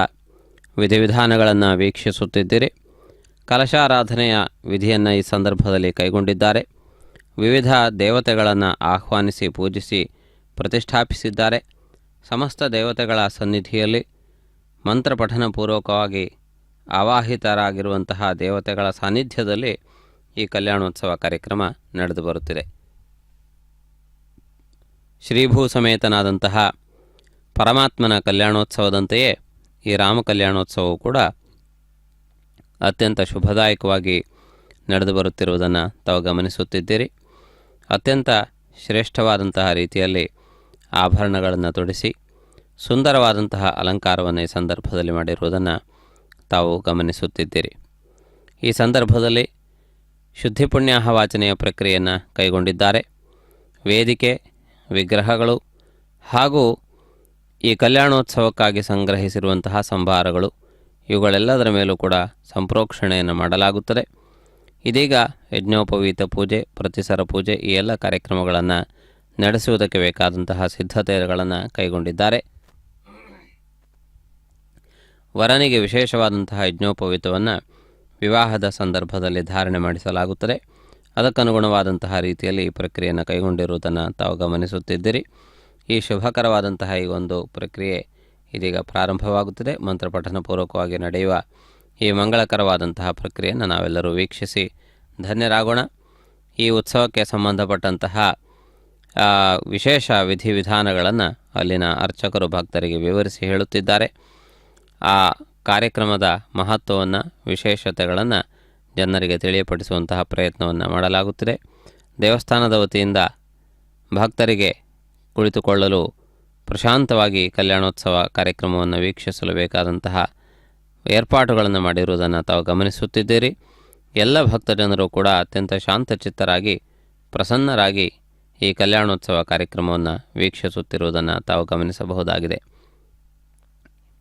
ವಿಧಿವಿಧಾನಗಳನ್ನು ವೀಕ್ಷಿಸುತ್ತಿದ್ದೀರಿ. ಕಲಶಾರಾಧನೆಯ ವಿಧಿಯನ್ನು ಈ ಸಂದರ್ಭದಲ್ಲಿ ಕೈಗೊಂಡಿದ್ದಾರೆ. ವಿವಿಧ ದೇವತೆಗಳನ್ನು ಆಹ್ವಾನಿಸಿ ಪೂಜಿಸಿ ಪ್ರತಿಷ್ಠಾಪಿಸಿದ್ದಾರೆ. ಸಮಸ್ತ ದೇವತೆಗಳ ಸನ್ನಿಧಿಯಲ್ಲಿ ಮಂತ್ರಪಠನಪೂರ್ವಕವಾಗಿ ಆವಾಹಿತರಾಗಿರುವಂತಹ ದೇವತೆಗಳ ಸಾನ್ನಿಧ್ಯದಲ್ಲಿ ಈ ಕಲ್ಯಾಣೋತ್ಸವ ಕಾರ್ಯಕ್ರಮ ನಡೆದು ಬರುತ್ತಿದೆ. ಶ್ರೀಭೂ ಸಮೇತನಾದಂತಹ ಪರಮಾತ್ಮನ ಕಲ್ಯಾಣೋತ್ಸವದಂತೆಯೇ ಈ ರಾಮ ಕಲ್ಯಾಣೋತ್ಸವವು ಕೂಡ ಅತ್ಯಂತ ಶುಭದಾಯಕವಾಗಿ ನಡೆದು ಬರುತ್ತಿರುವುದನ್ನು ತಾವು ಗಮನಿಸುತ್ತಿದ್ದೀರಿ. ಅತ್ಯಂತ ಶ್ರೇಷ್ಠವಾದಂತಹ ರೀತಿಯಲ್ಲಿ ಆಭರಣಗಳನ್ನು ತೊಡಿಸಿ ಸುಂದರವಾದಂತಹ ಅಲಂಕಾರವನ್ನು ಈ ಸಂದರ್ಭದಲ್ಲಿ ಮಾಡಿರುವುದನ್ನು ತಾವು ಗಮನಿಸುತ್ತಿದ್ದೀರಿ. ಈ ಸಂದರ್ಭದಲ್ಲಿ ಶುದ್ಧಿ ಪುಣ್ಯಾಹ ವಾಚನೆಯ ಪ್ರಕ್ರಿಯೆಯನ್ನು ಕೈಗೊಂಡಿದ್ದಾರೆ. ವೇದಿಕೆ, ವಿಗ್ರಹಗಳು ಹಾಗೂ ಈ ಕಲ್ಯಾಣೋತ್ಸವಕ್ಕಾಗಿ ಸಂಗ್ರಹಿಸಿರುವಂತಹ ಸಂಭಾರಗಳು ಇವುಗಳೆಲ್ಲದರ ಮೇಲೂ ಕೂಡ ಸಂಪ್ರೋಕ್ಷಣೆಯನ್ನು ಮಾಡಲಾಗುತ್ತದೆ. ಇದೀಗ ಯಜ್ಞೋಪವೀತ ಪೂಜೆ, ಪ್ರತಿಸರ ಪೂಜೆ ಈ ಎಲ್ಲ ಕಾರ್ಯಕ್ರಮಗಳನ್ನು ನಡೆಸುವುದಕ್ಕೆ ಬೇಕಾದಂತಹ ಸಿದ್ಧತೆಗಳನ್ನು ಕೈಗೊಂಡಿದ್ದಾರೆ. ವರನಿಗೆ ವಿಶೇಷವಾದಂತಹ ಯಜ್ಞೋಪವೀತವನ್ನು ವಿವಾಹದ ಸಂದರ್ಭದಲ್ಲಿ ಧಾರಣೆ ಮಾಡಿಸಲಾಗುತ್ತದೆ. ಅದಕ್ಕನುಗುಣವಾದಂತಹ ರೀತಿಯಲ್ಲಿ ಈ ಪ್ರಕ್ರಿಯೆಯನ್ನು ಕೈಗೊಂಡಿರುವುದನ್ನು ತಾವು ಗಮನಿಸುತ್ತಿದ್ದೀರಿ. ಈ ಶುಭಕರವಾದಂತಹ ಈ ಒಂದು ಪ್ರಕ್ರಿಯೆ ಇದೀಗ ಪ್ರಾರಂಭವಾಗುತ್ತದೆ. ಮಂತ್ರಪಠನಪೂರ್ವಕವಾಗಿ ನಡೆಯುವ ಈ ಮಂಗಳಕರವಾದಂತಹ ಪ್ರಕ್ರಿಯೆಯನ್ನು ನಾವೆಲ್ಲರೂ ವೀಕ್ಷಿಸಿ ಧನ್ಯರಾಗೋಣ. ಈ ಉತ್ಸವಕ್ಕೆ ಸಂಬಂಧಪಟ್ಟಂತಹ ವಿಶೇಷ ವಿಧಿವಿಧಾನಗಳನ್ನು ಅಲ್ಲಿನ ಅರ್ಚಕರು ಭಕ್ತರಿಗೆ ವಿವರಿಸಿ ಹೇಳುತ್ತಿದ್ದಾರೆ. ಆ ಕಾರ್ಯಕ್ರಮದ ಮಹತ್ವವನ್ನು, ವಿಶೇಷತೆಗಳನ್ನು ಜನರಿಗೆ ತಿಳಿಯಪಡಿಸುವಂತಹ ಪ್ರಯತ್ನವನ್ನು ಮಾಡಲಾಗುತ್ತಿದೆ. ದೇವಸ್ಥಾನದ ವತಿಯಿಂದ ಭಕ್ತರಿಗೆ ಕುಳಿತುಕೊಳ್ಳಲು ಪ್ರಶಾಂತವಾಗಿ ಕಲ್ಯಾಣೋತ್ಸವ ಕಾರ್ಯಕ್ರಮವನ್ನು ವೀಕ್ಷಿಸಲು ಬೇಕಾದಂತಹ ಏರ್ಪಾಟುಗಳನ್ನು ಮಾಡಿರುವುದನ್ನು ತಾವು ಗಮನಿಸುತ್ತಿದ್ದೀರಿ. ಎಲ್ಲ ಭಕ್ತ ಜನರು ಕೂಡ ಅತ್ಯಂತ ಶಾಂತಚಿತ್ತರಾಗಿ, ಪ್ರಸನ್ನರಾಗಿ ಈ ಕಲ್ಯಾಣೋತ್ಸವ ಕಾರ್ಯಕ್ರಮವನ್ನು ವೀಕ್ಷಿಸುತ್ತಿರುವುದನ್ನು ತಾವು ಗಮನಿಸಬಹುದಾಗಿದೆ.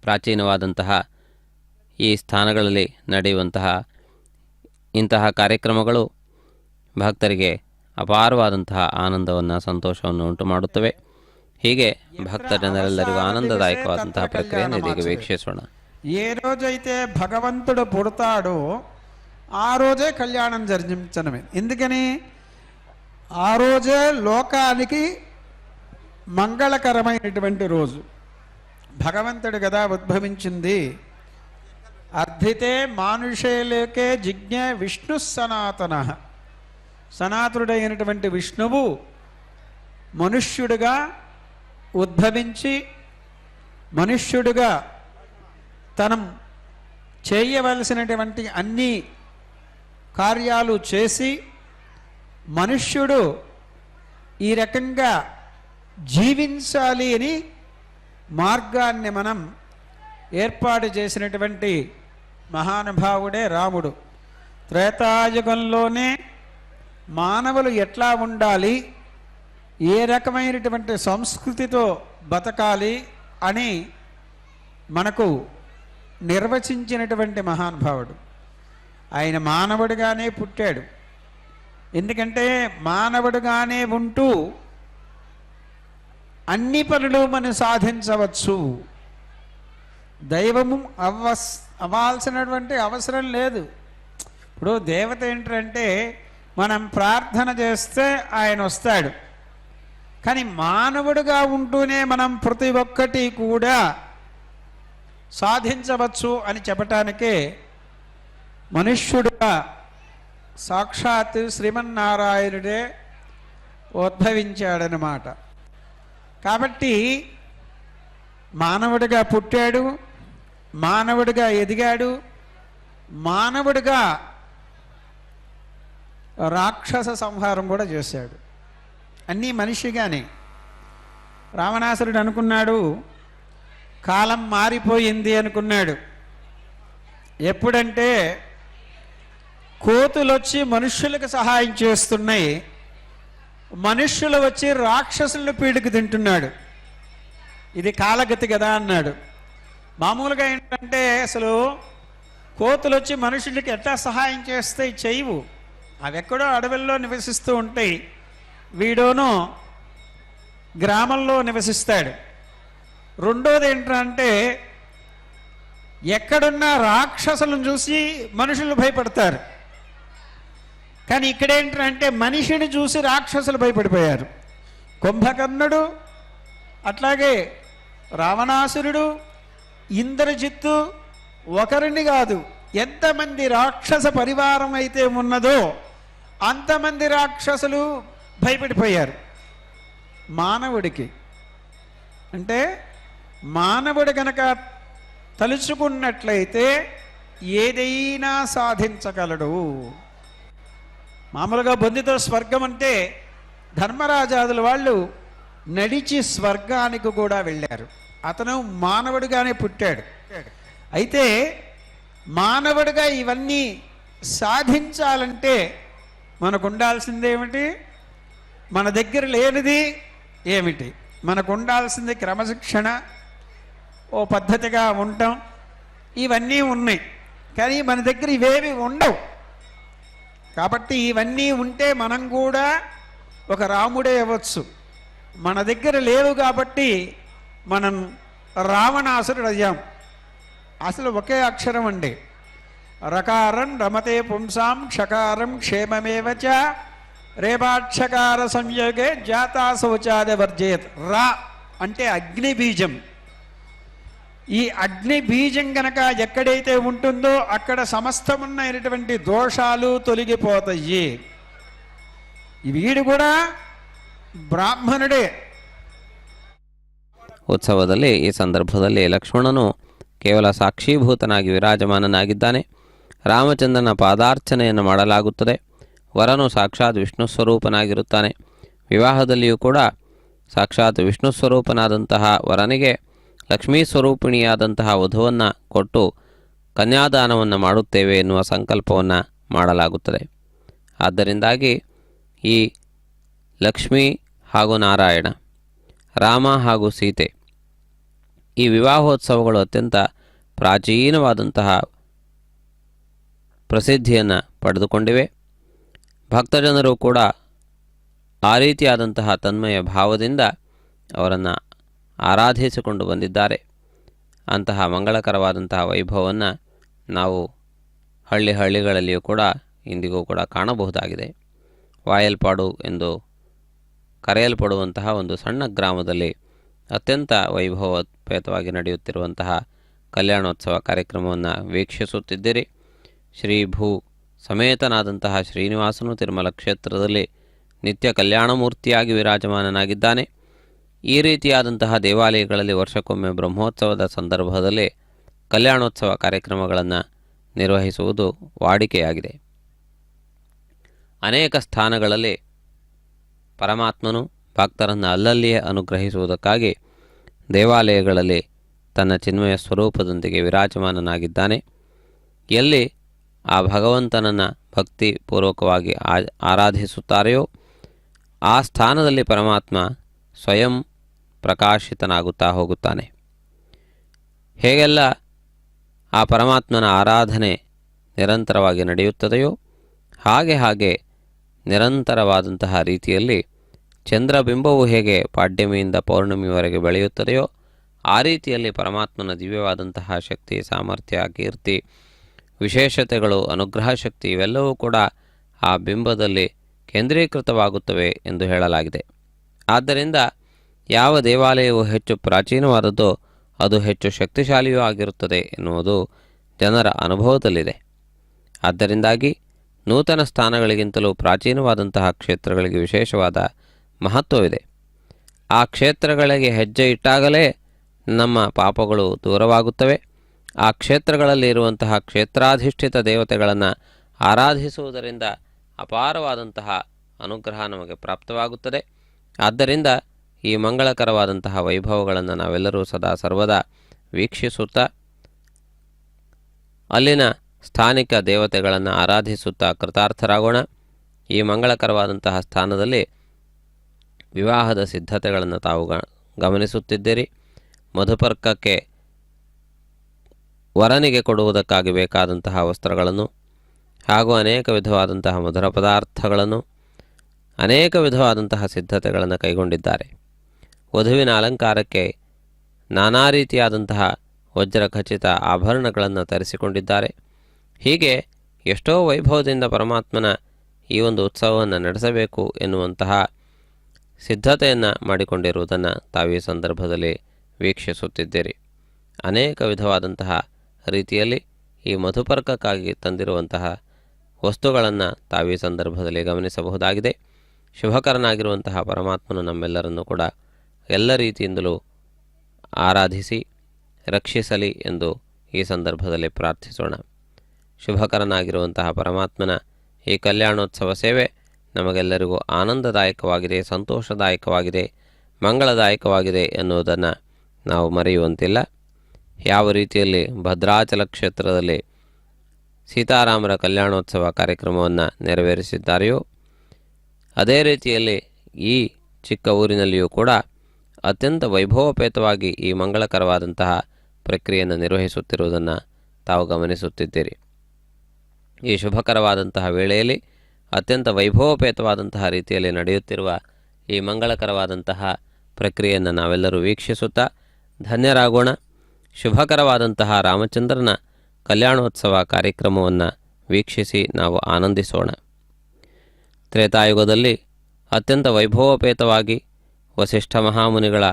ಪ್ರಾಚೀನವಾದಂತಹ ಈ ಸ್ಥಾನಗಳಲ್ಲಿ ನಡೆಯುವಂತಹ ಇಂತಹ ಕಾರ್ಯಕ್ರಮಗಳು ಭಕ್ತರಿಗೆ ಅಪಾರವಾದಂತಹ ಆನಂದವನ್ನು, ಸಂತೋಷವನ್ನು ಉಂಟು ಮಾಡುತ್ತವೆ. ಹೀಗೆ ಭಕ್ತ ಜನರೆಲ್ಲರಿಗೂ ಆನಂದದಾಯಕವಾದಂತಹ ಪ್ರಕ್ರಿಯೆಯನ್ನು ಇದೀಗ ವೀಕ್ಷಿಸೋಣ. ఏ రోజైతే భగవంతుడు పుడతాడో ఆ రోజే కళ్యాణం జరిపించడమే. ఎందుకని? ఆ రోజే లోకానికి మంగళకరమైనటువంటి రోజు. భగవంతుడు కదా ఉద్భవించింది. అర్థితే మానుషేలేకే జిజ్ఞే విష్ణు సనాతన. సనాతనుడైనటువంటి విష్ణువు మనుష్యుడిగా ఉద్భవించి మనుష్యుడిగా తనం చేయవలసినటువంటి అన్ని కార్యాలు చేసి మనుష్యుడు ఈ రకంగా జీవించాలి అని మార్గాన్ని మనం ఏర్పాటు చేసినటువంటి మహానుభావుడే రాముడు. త్రేతాయుగంలోనే మానవులు ఎట్లా ఉండాలి, ఏ రకమైనటువంటి సంస్కృతితో బతకాలి అని మనకు నిర్వచించినటువంటి మహానుభావుడు. ఆయన మానవుడిగానే పుట్టాడు. ఎందుకంటే మానవుడిగానే ఉంటూ అన్ని పనులు మనం సాధించవచ్చు. దైవము అవ్వాల్సినటువంటి అవసరం లేదు. ఇప్పుడు దేవత ఏంటంటే మనం ప్రార్థన చేస్తే ఆయన వస్తాడు. కానీ మానవుడిగా ఉంటూనే మనం ప్రతి ఒక్కటి కూడా సాధించవచ్చు అని చెప్పటానికే మనుష్యుడుగా సాక్షాత్ శ్రీమన్నారాయణుడే ఉద్భవించాడనమాట. కాబట్టి మానవుడిగా పుట్టాడు, మానవుడిగా ఎదిగాడు, మానవుడిగా రాక్షస సంహారం కూడా చేశాడు. అన్నీ మనిషిగానే. రావణాసురుడు అనుకున్నాడు కాలం మారిపోయింది అనుకున్నాడు. ఎప్పుడంటే కోతులు వచ్చి మనుష్యులకు సహాయం చేస్తున్నాయి, మనుష్యులు వచ్చి రాక్షసులను పీడికి తింటున్నాడు. ఇది కాలగతి కదా అన్నాడు. మామూలుగా ఏంటంటే అసలు కోతులు వచ్చి మనుషులకి ఎట్లా సహాయం చేస్తాయి? చేయవు. అవి ఎక్కడో అడవుల్లో నివసిస్తూ ఉంటాయి, వీడోనో గ్రామంలో నివసిస్తాడు. రెండోది ఏంటంటే ఎక్కడున్న రాక్షసులను చూసి మనుషులు భయపడతారు. కానీ ఇక్కడేంటంటే మనిషిని చూసి రాక్షసులు భయపడిపోయారు. కుంభకర్ణుడు, అట్లాగే రావణాసురుడు, ఇంద్రజిత్తు, ఒకరిని కాదు ఎంతమంది రాక్షస పరివారం అయితే ఉన్నదో అంతమంది రాక్షసులు భయపడిపోయారు మానవుడికి. అంటే మానవుడు కనుక తలుచుకున్నట్లయితే ఏదైనా సాధించగలడు. మామూలుగా బొందితో స్వర్గం అంటే ధర్మరాజాదుల వాళ్ళు నడిచి స్వర్గానికి కూడా వెళ్ళారు. అతను మానవుడిగానే పుట్టాడు. అయితే మానవుడిగా ఇవన్నీ సాధించాలంటే మనకు ఉండాల్సిందేమిటి? మన దగ్గర లేనిది ఏమిటి? మనకు ఉండాల్సింది క్రమశిక్షణ, ఓ పద్ధతిగా ఉండటం, ఇవన్నీ ఉన్నాయి. కానీ మన దగ్గర ఇవేవి ఉండవు. కాబట్టి ఇవన్నీ ఉంటే మనం కూడా ఒక రాముడే అవ్వచ్చు. మన దగ్గర లేవు కాబట్టి మనం రావణాసురుడు అయ్యాం. అసలు ఒకే అక్షరం అండి. రకారం రమతే పుంసాం, క్షకారం క్షేమమేవచ, రేపాక్షకార సంయోగే జాతా శౌచాద వర్జేత్. రా అంటే అగ్ని బీజం. ఈ అగ్ని బీజం గనక ఎక్కడైతే ఉంటుందో అక్కడ సమస్తమున్నటువంటి దోషాలు తొలగిపోతాయి. వీడు కూడా ಬ್ರಾಹ್ಮಣುಡೇ. ಉತ್ಸವದಲ್ಲಿ ಈ ಸಂದರ್ಭದಲ್ಲಿ ಲಕ್ಷ್ಮಣನು ಕೇವಲ ಸಾಕ್ಷೀಭೂತನಾಗಿ ವಿರಾಜಮಾನನಾಗಿದ್ದಾನೆ. ರಾಮಚಂದ್ರನ ಪಾದಾರ್ಚನೆಯನ್ನು ಮಾಡಲಾಗುತ್ತದೆ. ವರನು ಸಾಕ್ಷಾತ್ ವಿಷ್ಣು ಸ್ವರೂಪನಾಗಿರುತ್ತಾನೆ. ವಿವಾಹದಲ್ಲಿಯೂ ಕೂಡ ಸಾಕ್ಷಾತ್ ವಿಷ್ಣು ಸ್ವರೂಪನಾದಂತಹ ವರನಿಗೆ ಲಕ್ಷ್ಮೀ ಸ್ವರೂಪಿಣಿಯಾದಂತಹ ವಧುವನ್ನು ಕೊಟ್ಟು ಕನ್ಯಾದಾನವನ್ನು ಮಾಡುತ್ತೇವೆ ಎನ್ನುವ ಸಂಕಲ್ಪವನ್ನು ಮಾಡಲಾಗುತ್ತದೆ. ಆದ್ದರಿಂದಾಗಿ ಈ ಲಕ್ಷ್ಮೀ ಹಾಗೂ ನಾರಾಯಣ, ರಾಮ ಹಾಗೂ ಸೀತೆ ಈ ವಿವಾಹೋತ್ಸವಗಳು ಅತ್ಯಂತ ಪ್ರಾಚೀನವಾದಂತಹ ಪ್ರಸಿದ್ಧಿಯನ್ನು ಪಡೆದುಕೊಂಡಿವೆ. ಭಕ್ತಜನರು ಕೂಡ ಆ ರೀತಿಯಾದಂತಹ ತನ್ಮಯ ಭಾವದಿಂದ ಅವರನ್ನು ಆರಾಧಿಸಿಕೊಂಡು ಬಂದಿದ್ದಾರೆ. ಅಂತಹ ಮಂಗಳಕರವಾದಂತಹ ವೈಭವವನ್ನು ನಾವು ಹಳ್ಳಿಗಳಲ್ಲಿಯೂ ಕೂಡ ಇಂದಿಗೂ ಕೂಡ ಕಾಣಬಹುದಾಗಿದೆ. ವಾಯಲ್ಪಾಡು ಎಂದು ಕರೆಯಲ್ಪಡುವಂತಹ ಒಂದು ಸಣ್ಣ ಗ್ರಾಮದಲ್ಲಿ ಅತ್ಯಂತ ವೈಭವೋಪೇತವಾಗಿ ನಡೆಯುತ್ತಿರುವಂತಹ ಕಲ್ಯಾಣೋತ್ಸವ ಕಾರ್ಯಕ್ರಮವನ್ನು ವೀಕ್ಷಿಸುತ್ತಿದ್ದೀರಿ. ಶ್ರೀ ಭೂ ಸಮೇತನಾದಂತಹ ಶ್ರೀನಿವಾಸನು ತಿರುಮಲ ಕ್ಷೇತ್ರದಲ್ಲಿ ನಿತ್ಯ ಕಲ್ಯಾಣಮೂರ್ತಿಯಾಗಿ ವಿರಾಜಮಾನನಾಗಿದ್ದಾನೆ. ಈ ರೀತಿಯಾದಂತಹ ದೇವಾಲಯಗಳಲ್ಲಿ ವರ್ಷಕ್ಕೊಮ್ಮೆ ಬ್ರಹ್ಮೋತ್ಸವದ ಸಂದರ್ಭದಲ್ಲಿ ಕಲ್ಯಾಣೋತ್ಸವ ಕಾರ್ಯಕ್ರಮಗಳನ್ನು ನಿರ್ವಹಿಸುವುದು ವಾಡಿಕೆಯಾಗಿದೆ. ಅನೇಕ ಸ್ಥಾನಗಳಲ್ಲಿ ಪರಮಾತ್ಮನು ಭಕ್ತರನ್ನು ಅಲ್ಲಲ್ಲಿಯೇ ಅನುಗ್ರಹಿಸುವುದಕ್ಕಾಗಿ ದೇವಾಲಯಗಳಲ್ಲಿ ತನ್ನ ಚಿನ್ಮಯ ಸ್ವರೂಪದೊಂದಿಗೆ ವಿರಾಜಮಾನನಾಗಿದ್ದಾನೆ. ಎಲ್ಲಿ ಆ ಭಗವಂತನನ್ನು ಭಕ್ತಿಪೂರ್ವಕವಾಗಿ ಆರಾಧಿಸುತ್ತಾರೆಯೋ ಆ ಸ್ಥಾನದಲ್ಲಿ ಪರಮಾತ್ಮ ಸ್ವಯಂ ಪ್ರಕಾಶಿತನಾಗುತ್ತಾ ಹೋಗುತ್ತಾನೆ. ಹೇಗೆಲ್ಲ ಆ ಪರಮಾತ್ಮನ ಆರಾಧನೆ ನಿರಂತರವಾಗಿ ನಡೆಯುತ್ತದೆಯೋ ಹಾಗೆ ನಿರಂತರವಾದಂತಹ ರೀತಿಯಲ್ಲಿ ಚಂದ್ರಬಿಂಬವು ಹೇಗೆ ಪಾಡ್ಯಮಿಯಿಂದ ಪೌರ್ಣಮಿವರೆಗೆ ಬೆಳೆಯುತ್ತದೆಯೋ ಆ ರೀತಿಯಲ್ಲಿ ಪರಮಾತ್ಮನ ದಿವ್ಯವಾದಂತಹ ಶಕ್ತಿ, ಸಾಮರ್ಥ್ಯ, ಕೀರ್ತಿ, ವಿಶೇಷತೆಗಳು, ಅನುಗ್ರಹ ಶಕ್ತಿ ಇವೆಲ್ಲವೂ ಕೂಡ ಆ ಬಿಂಬದಲ್ಲಿ ಕೇಂದ್ರೀಕೃತವಾಗುತ್ತವೆ ಎಂದು ಹೇಳಲಾಗಿದೆ. ಆದ್ದರಿಂದ ಯಾವ ದೇವಾಲಯವು ಹೆಚ್ಚು ಪ್ರಾಚೀನವಾದದ್ದೋ ಅದು ಹೆಚ್ಚು ಶಕ್ತಿಶಾಲಿಯೂ ಆಗಿರುತ್ತದೆ ಎನ್ನುವುದು ಜನರ ಅನುಭವದಲ್ಲಿದೆ. ಆದ್ದರಿಂದಾಗಿ ನೂತನ ಸ್ಥಾನಗಳಿಗಿಂತಲೂ ಪ್ರಾಚೀನವಾದಂತಹ ಕ್ಷೇತ್ರಗಳಿಗೆ ವಿಶೇಷವಾದ ಮಹತ್ವವಿದೆ. ಆ ಕ್ಷೇತ್ರಗಳಿಗೆ ಹೆಜ್ಜೆ ಇಟ್ಟಾಗಲೇ ನಮ್ಮ ಪಾಪಗಳು ದೂರವಾಗುತ್ತವೆ. ಆ ಕ್ಷೇತ್ರಗಳಲ್ಲಿ ಇರುವಂತಹ ಕ್ಷೇತ್ರಾಧಿಷ್ಠಿತ ದೇವತೆಗಳನ್ನು ಆರಾಧಿಸುವುದರಿಂದ ಅಪಾರವಾದಂತಹ ಅನುಗ್ರಹ ನಮಗೆ ಪ್ರಾಪ್ತವಾಗುತ್ತದೆ. ಆದ್ದರಿಂದ ಈ ಮಂಗಳಕರವಾದಂತಹ ವೈಭವಗಳನ್ನು ನಾವೆಲ್ಲರೂ ಸದಾ ಸರ್ವದಾ ವೀಕ್ಷಿಸುತ್ತಾ ಅಲ್ಲಿನ ಸ್ಥಾನಿಕ ದೇವತೆಗಳನ್ನು ಆರಾಧಿಸುತ್ತಾ ಕೃತಾರ್ಥರಾಗೋಣ. ಈ ಮಂಗಳಕರವಾದಂತಹ ಸ್ಥಾನದಲ್ಲಿ ವಿವಾಹದ ಸಿದ್ಧತೆಗಳನ್ನು ತಾವು ಗಮನಿಸುತ್ತಿದ್ದೀರಿ. ಮಧುಪರ್ಕಕ್ಕೆ ವರನಿಗೆ ಕೊಡುವುದಕ್ಕಾಗಿ ಬೇಕಾದಂತಹ ವಸ್ತ್ರಗಳನ್ನು ಹಾಗೂ ಅನೇಕ ವಿಧವಾದಂತಹ ಮಧುರ ಪದಾರ್ಥಗಳನ್ನು, ಅನೇಕ ವಿಧವಾದಂತಹ ಸಿದ್ಧತೆಗಳನ್ನು ಕೈಗೊಂಡಿದ್ದಾರೆ. ವಧುವಿನ ಅಲಂಕಾರಕ್ಕೆ ನಾನಾ ರೀತಿಯಾದಂತಹ ವಜ್ರಖಚಿತ ಆಭರಣಗಳನ್ನು ತರಿಸಿಕೊಂಡಿದ್ದಾರೆ. ಹೀಗೆ ಎಷ್ಟೋ ವೈಭವದಿಂದ ಪರಮಾತ್ಮನ ಈ ಒಂದು ಉತ್ಸವವನ್ನು ನಡೆಸಬೇಕು ಎನ್ನುವಂತಹ ಸಿದ್ಧತೆಯನ್ನು ಮಾಡಿಕೊಂಡಿರುವುದನ್ನು ತಾವು ಈ ಸಂದರ್ಭದಲ್ಲಿ ವೀಕ್ಷಿಸುತ್ತಿದ್ದೀರಿ. ಅನೇಕ ವಿಧವಾದಂತಹ ರೀತಿಯಲ್ಲಿ ಈ ಮಧುಪರ್ಕಕ್ಕಾಗಿ ತಂದಿರುವಂತಹ ವಸ್ತುಗಳನ್ನು ತಾವು ಈ ಸಂದರ್ಭದಲ್ಲಿ ಗಮನಿಸಬಹುದಾಗಿದೆ. ಶುಭಕರನಾಗಿರುವಂತಹ ಪರಮಾತ್ಮನು ನಮ್ಮೆಲ್ಲರನ್ನು ಕೂಡ ಎಲ್ಲ ರೀತಿಯಿಂದಲೂ ಆರಾಧಿಸಿ ರಕ್ಷಿಸಲಿ ಎಂದು ಈ ಸಂದರ್ಭದಲ್ಲಿ ಪ್ರಾರ್ಥಿಸೋಣ. ಶುಭಕರನಾಗಿರುವಂತಹ ಪರಮಾತ್ಮನ ಈ ಕಲ್ಯಾಣೋತ್ಸವ ಸೇವೆ ನಮಗೆಲ್ಲರಿಗೂ ಆನಂದದಾಯಕವಾಗಿದೆ, ಸಂತೋಷದಾಯಕವಾಗಿದೆ, ಮಂಗಳದಾಯಕವಾಗಿದೆ ಎನ್ನುವುದನ್ನು ನಾವು ಮರೆಯುವಂತಿಲ್ಲ. ಯಾವ ರೀತಿಯಲ್ಲಿ ಭದ್ರಾಚಲ ಕ್ಷೇತ್ರದಲ್ಲಿ ಸೀತಾರಾಮರ ಕಲ್ಯಾಣೋತ್ಸವ ಕಾರ್ಯಕ್ರಮವನ್ನು ನೆರವೇರಿಸಿದ್ದಾರೆಯೋ ಅದೇ ರೀತಿಯಲ್ಲಿ ಈ ಚಿಕ್ಕ ಊರಿನಲ್ಲಿಯೂ ಕೂಡ ಅತ್ಯಂತ ವೈಭವೋಪೇತವಾಗಿ ಈ ಮಂಗಳಕರವಾದಂತಹ ಪ್ರಕ್ರಿಯೆಯನ್ನು ನಿರ್ವಹಿಸುತ್ತಿರುವುದನ್ನು ತಾವು ಗಮನಿಸುತ್ತಿದ್ದೀರಿ. ಈ ಶುಭಕರವಾದಂತಹ ವೇಳೆಯಲ್ಲಿ ಅತ್ಯಂತ ವೈಭವೋಪೇತವಾದಂತಹ ರೀತಿಯಲ್ಲಿ ನಡೆಯುತ್ತಿರುವ ಈ ಮಂಗಳಕರವಾದಂತಹ ಪ್ರಕ್ರಿಯೆಯನ್ನು ನಾವೆಲ್ಲರೂ ವೀಕ್ಷಿಸುತ್ತಾ ಧನ್ಯರಾಗೋಣ. ಶುಭಕರವಾದಂತಹ ರಾಮಚಂದ್ರನ ಕಲ್ಯಾಣೋತ್ಸವ ಕಾರ್ಯಕ್ರಮವನ್ನು ವೀಕ್ಷಿಸಿ ನಾವು ಆನಂದಿಸೋಣ. ತ್ರೇತಾಯುಗದಲ್ಲಿ ಅತ್ಯಂತ ವೈಭವೋಪೇತವಾಗಿ ವಸಿಷ್ಠ ಮಹಾಮುನಿಗಳ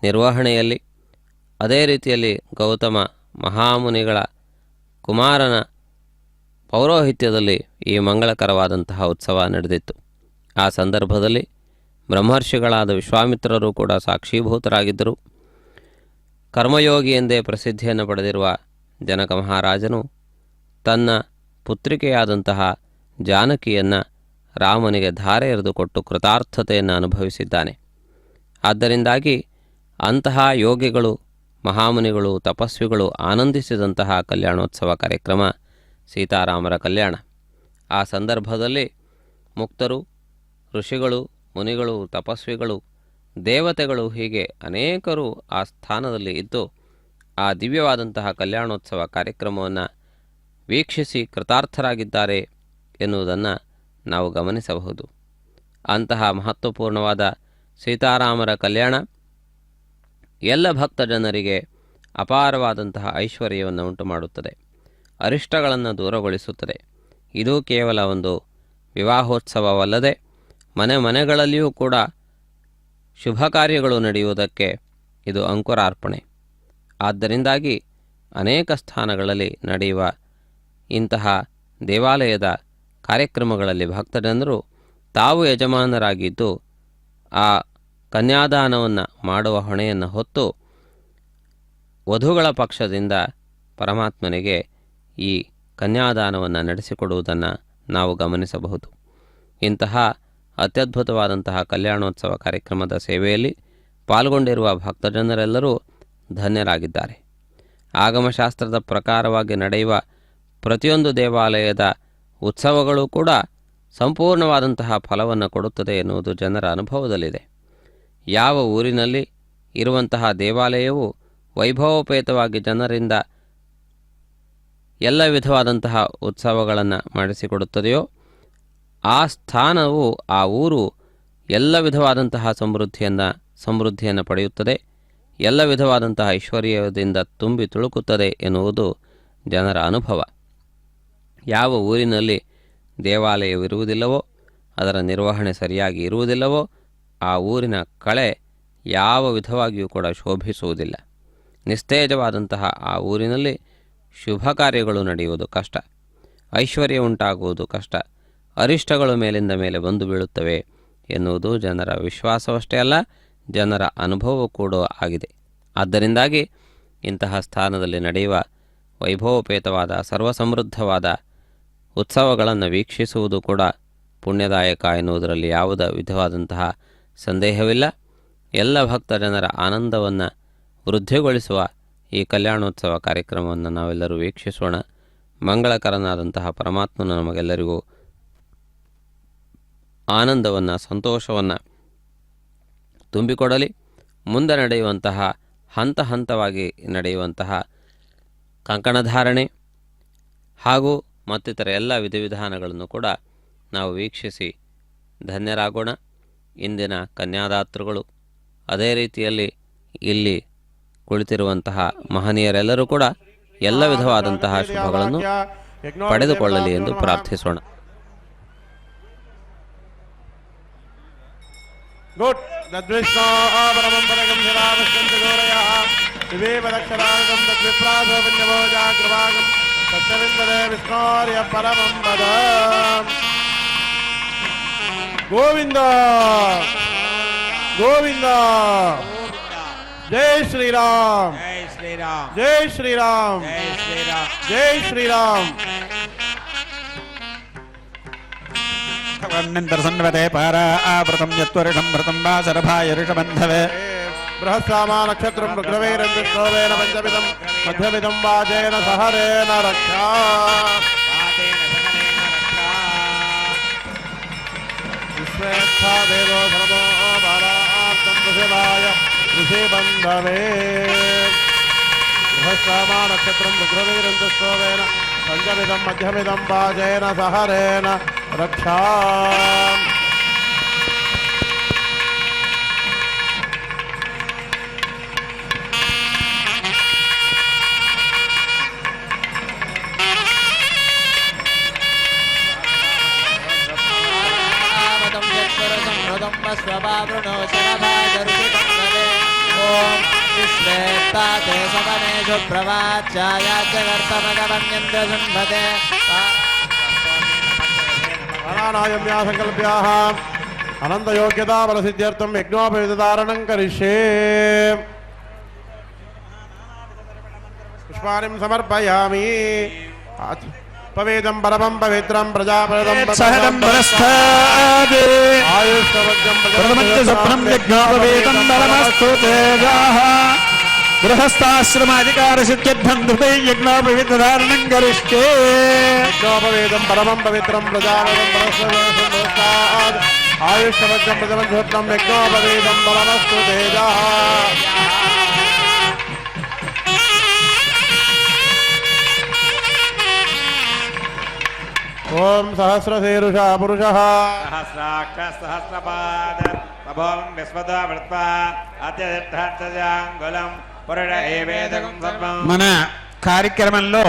ನಿರ್ವಹಣೆಯಲ್ಲಿ, ಅದೇ ರೀತಿಯಲ್ಲಿ ಗೌತಮ ಮಹಾಮುನಿಗಳ ಕುಮಾರನ ಪೌರೋಹಿತ್ಯದಲ್ಲಿ ಈ ಮಂಗಳಕರವಾದಂತಹ ಉತ್ಸವ ನಡೆದಿತ್ತು. ಆ ಸಂದರ್ಭದಲ್ಲಿ ಬ್ರಹ್ಮರ್ಷಿಗಳಾದ ವಿಶ್ವಾಮಿತ್ರರು ಕೂಡ ಸಾಕ್ಷೀಭೂತರಾಗಿದ್ದರು. ಕರ್ಮಯೋಗಿ ಎಂದೇ ಪ್ರಸಿದ್ಧಿಯನ್ನು ಪಡೆದಿರುವ ಜನಕ ಮಹಾರಾಜನು ತನ್ನ ಪುತ್ರಿಕೆಯಾದಂತಹ ಜಾನಕಿಯನ್ನು ರಾಮನಿಗೆ ಧಾರೆ ಎರೆದುಕೊಟ್ಟು ಕೃತಾರ್ಥತೆಯನ್ನು ಅನುಭವಿಸಿದ್ದಾನೆ. ಆದ್ದರಿಂದಾಗಿ ಅಂತಹ ಯೋಗಿಗಳು, ಮಹಾಮುನಿಗಳು, ತಪಸ್ವಿಗಳು ಆನಂದಿಸಿದಂತಹ ಕಲ್ಯಾಣೋತ್ಸವ ಕಾರ್ಯಕ್ರಮ ಸೀತಾರಾಮರ ಕಲ್ಯಾಣ. ಆ ಸಂದರ್ಭದಲ್ಲಿ ಮುಕ್ತರು, ಋಷಿಗಳು, ಮುನಿಗಳು, ತಪಸ್ವಿಗಳು, ದೇವತೆಗಳು ಹೀಗೆ ಅನೇಕರು ಆ ಸ್ಥಾನದಲ್ಲಿ ಇದ್ದು ಆ ದಿವ್ಯವಾದಂತಹ ಕಲ್ಯಾಣೋತ್ಸವ ಕಾರ್ಯಕ್ರಮವನ್ನು ವೀಕ್ಷಿಸಿ ಕೃತಾರ್ಥರಾಗಿದ್ದಾರೆ ಎನ್ನುವುದನ್ನು ನಾವು ಗಮನಿಸಬಹುದು. ಅಂತಹ ಮಹತ್ವಪೂರ್ಣವಾದ ಸೀತಾರಾಮರ ಕಲ್ಯಾಣ ಎಲ್ಲ ಭಕ್ತ ಜನರಿಗೆ ಅಪಾರವಾದಂತಹ ಐಶ್ವರ್ಯವನ್ನು ಉಂಟು ಮಾಡುತ್ತದೆ, ಅರಿಷ್ಟಗಳನ್ನು ದೂರಗೊಳಿಸುತ್ತದೆ. ಇದು ಕೇವಲ ಒಂದು ವಿವಾಹೋತ್ಸವವಲ್ಲದೆ ಮನೆ ಮನೆಗಳಲ್ಲಿಯೂ ಕೂಡ ಶುಭ ಕಾರ್ಯಗಳು ನಡೆಯುವುದಕ್ಕೆ ಇದು ಅಂಕುರಾರ್ಪಣೆ. ಆದ್ದರಿಂದಾಗಿ ಅನೇಕ ಸ್ಥಾನಗಳಲ್ಲಿ ನಡೆಯುವ ಇಂತಹ ದೇವಾಲಯದ ಕಾರ್ಯಕ್ರಮಗಳಲ್ಲಿ ಭಕ್ತಜನರು ತಾವು ಯಜಮಾನರಾಗಿದ್ದು ಆ ಕನ್ಯಾದಾನವನ್ನು ಮಾಡುವ ಹೊಣೆಯನ್ನು ಹೊತ್ತು ವಧುಗಳ ಪಕ್ಷದಿಂದ ಪರಮಾತ್ಮನಿಗೆ ಈ ಕನ್ಯಾದಾನವನ್ನು ನಡೆಸಿಕೊಡುವುದನ್ನು ನಾವು ಗಮನಿಸಬಹುದು. ಇಂತಹ ಅತ್ಯದ್ಭುತವಾದಂತಹ ಕಲ್ಯಾಣೋತ್ಸವ ಕಾರ್ಯಕ್ರಮದ ಸೇವೆಯಲ್ಲಿ ಪಾಲ್ಗೊಂಡಿರುವ ಭಕ್ತಜನರೆಲ್ಲರೂ ಧನ್ಯರಾಗಿದ್ದಾರೆ. ಆಗಮಶಾಸ್ತ್ರದ ಪ್ರಕಾರವಾಗಿ ನಡೆಯುವ ಪ್ರತಿಯೊಂದು ದೇವಾಲಯದ ಉತ್ಸವಗಳು ಕೂಡ ಸಂಪೂರ್ಣವಾದಂತಹ ಫಲವನ್ನು ಕೊಡುತ್ತದೆ ಎನ್ನುವುದು ಜನರ ಅನುಭವದಲ್ಲಿದೆ. ಯಾವ ಊರಿನಲ್ಲಿ ಇರುವಂತಹ ದೇವಾಲಯವು ವೈಭವೋಪೇತವಾಗಿ ಜನರಿಂದ ಎಲ್ಲ ವಿಧವಾದಂತಹ ಉತ್ಸವಗಳನ್ನು ಮಾಡಿಸಿಕೊಡುತ್ತದೆಯೋ ಆ ಸ್ಥಾನವು, ಆ ಊರು ಎಲ್ಲ ವಿಧವಾದಂತಹ ಸಮೃದ್ಧಿಯನ್ನು ಪಡೆಯುತ್ತದೆ, ಎಲ್ಲ ವಿಧವಾದಂತಹ ಐಶ್ವರ್ಯದಿಂದ ತುಂಬಿ ತುಳುಕುತ್ತದೆ ಎನ್ನುವುದು ಜನರ ಅನುಭವ. ಯಾವ ಊರಿನಲ್ಲಿ ದೇವಾಲಯವಿರುವುದಿಲ್ಲವೋ, ಅದರ ನಿರ್ವಹಣೆ ಸರಿಯಾಗಿ ಇರುವುದಿಲ್ಲವೋ ಆ ಊರಿನ ಕಳೆ ಯಾವ ವಿಧವಾಗಿಯೂ ಕೂಡ ಶೋಭಿಸುವುದಿಲ್ಲ. ನಿಸ್ತೇಜವಾದಂತಹ ಆ ಊರಿನಲ್ಲಿ ಶುಭ ಕಾರ್ಯಗಳು ನಡೆಯುವುದು ಕಷ್ಟ, ಐಶ್ವರ್ಯ ಉಂಟಾಗುವುದು ಕಷ್ಟ, ಅರಿಷ್ಟಗಳು ಮೇಲಿಂದ ಮೇಲೆ ಬಂದು ಬೀಳುತ್ತವೆ ಎನ್ನುವುದು ಜನರ ವಿಶ್ವಾಸವಷ್ಟೇ ಅಲ್ಲ, ಜನರ ಅನುಭವ ಕೂಡ ಆಗಿದೆ. ಆದ್ದರಿಂದಾಗಿ ಇಂತಹ ಸ್ಥಾನದಲ್ಲಿ ನಡೆಯುವ ವೈಭವೋಪೇತವಾದ ಸರ್ವಸಮೃದ್ಧವಾದ ಉತ್ಸವಗಳನ್ನು ವೀಕ್ಷಿಸುವುದು ಕೂಡ ಪುಣ್ಯದಾಯಕ ಎನ್ನುವುದರಲ್ಲಿ ಯಾವುದೇ ವಿಧವಾದಂತಹ ಸಂದೇಹವಿಲ್ಲ. ಎಲ್ಲ ಭಕ್ತ ಜನರ ಆನಂದವನ್ನು ವೃದ್ಧಿಗೊಳಿಸುವ ಈ ಕಲ್ಯಾಣೋತ್ಸವ ಕಾರ್ಯಕ್ರಮವನ್ನು ನಾವೆಲ್ಲರೂ ವೀಕ್ಷಿಸೋಣ. ಮಂಗಳಕರನಾದಂತಹ ಪರಮಾತ್ಮನು ನಮಗೆಲ್ಲರಿಗೂ ಆನಂದವನ್ನು, ಸಂತೋಷವನ್ನು ತುಂಬಿಕೊಡಲಿ. ಮುಂದೆ ನಡೆಯುವಂತಹ ಹಂತ ಹಂತವಾಗಿ ನಡೆಯುವಂತಹ ಕಂಕಣಧಾರಣೆ ಹಾಗೂ ಮತ್ತಿತರ ಎಲ್ಲ ವಿಧಿವಿಧಾನಗಳನ್ನು ಕೂಡ ನಾವು ವೀಕ್ಷಿಸಿ ಧನ್ಯರಾಗೋಣ. ಇಂದಿನ ಕನ್ಯಾದಾತೃಗಳು, ಅದೇ ರೀತಿಯಲ್ಲಿ ಇಲ್ಲಿ ಕುಳಿತಿರುವಂತಹ ಮಹನೀಯರೆಲ್ಲರೂ ಕೂಡ ಎಲ್ಲ ವಿಧವಾದಂತಹ ಶುಭಗಳನ್ನು ಪಡೆದುಕೊಳ್ಳಲಿ ಎಂದು ಪ್ರಾರ್ಥಿಸೋಣ. ಗುಡ್ ತದ್ವಿಷ್ಣೋ ಪರಮಂ ಪರಗಂ ಶಿಲಾವಶ್ಯಂತ ಗೋರಯಃ ವಿವೇವದಕ್ಷರಾಗಂ ತದ್ವಿಪ್ರಾಸೋ ವಿನ್ಯಭೋಜಾಗ್ರವಾಗಂ ತಸ್ಯವಿಂದದೆ ವಿಷ್ಣೋರ್ಯ ಪರಮಂ ಪದ. ಗೋವಿಂದ ಗೋವಿಂದ. ಜೈ ಶ್ರೀರಾಮ್, ಜೈ ಶ್ರೀರಾಮ್, ಜೈ ಶ್ರೀರಾಮ್, ಜೈ ಶ್ರೀರಾಮ್, ಜೈ ಶ್ರೀರಾಮ್. ಸನ್ವತೆ ಪಾರಾವೃತಂ ಯತ್ವರಿಷಂ ಭೃತಂ ವಾಸರಭಾಯ ಋಷಬಂಧವೇ ಬೃಹಸ್ಸಾಮ ನಕ್ಷತ್ರಂ ರುಗ್ರವೇರಂದ್ರವೇನ ಪಂಚಮಿದಂ ಮಧ್ಯಮಿದಂ ವಾಜೇನ ಸಹರೇನ ರಕ್ಷಾ. ಪಾತೇನ ಸಕಲೇನ ರಕ್ಷಾ. ವಿಶ್ವೇತ್ಥಾ ದೇವೋ ಸರ್ವೋ ಬಾಲಾರ್ಥಂ ಋಷಿವಾಯ ಋಷಿಬಂಧವೇ. సహస్రామా నక్షత్రం రుద్రవీరంతస్తోవేన పంచమిదం మధ్యమిదం వాజేన సహరేణ రక్షా ఆమదం యత్పురుషం హృదం వస్వభావృణో శరభాగరుషితం నవే ఓం విశ్వేత్తాతే సవనేషు ప్రవాచ్యాయాజ్జగర్తమగమన్యంద్రశుంభతే ప్రాణాయామ్యా సంకల్ప్యాః అనంతయోగ్యతా బలసిద్ధ్యర్థం యజ్ఞోపవిధారణం కరిష్యే పుష్పాణిం సమర్పయామి పవేదం పరమం పవిత్రం ప్రజాపదం సహదం బలస్థాదే ఆయుష్వజ్రం ప్రథమచ్చ స్వప్నం యజ్ఞోపవేతం బలమస్తు తేజాః గృహస్థాశ్రమాధికార సిద్ధ్యర్థం ధృతే యజ్ఞోపవిధారణం కరిష్యే యజ్ఞోపవేదం పరమం పవిత్రం ప్రజాపదం ఆయుష్వజ్రం ప్రజమధ్యోత్తం యజ్ఞోపవేదం బలమస్తు తేజాః ఓం సహస్రశీరుషా పురుషః సహస్రాక్ష సహస్రపాద ప్రభోం విశ్వతో వృత్వా అత్యధిష్టాంగులం పురుష ఏవేదకం సర్వం. మన కార్యక్రమంలో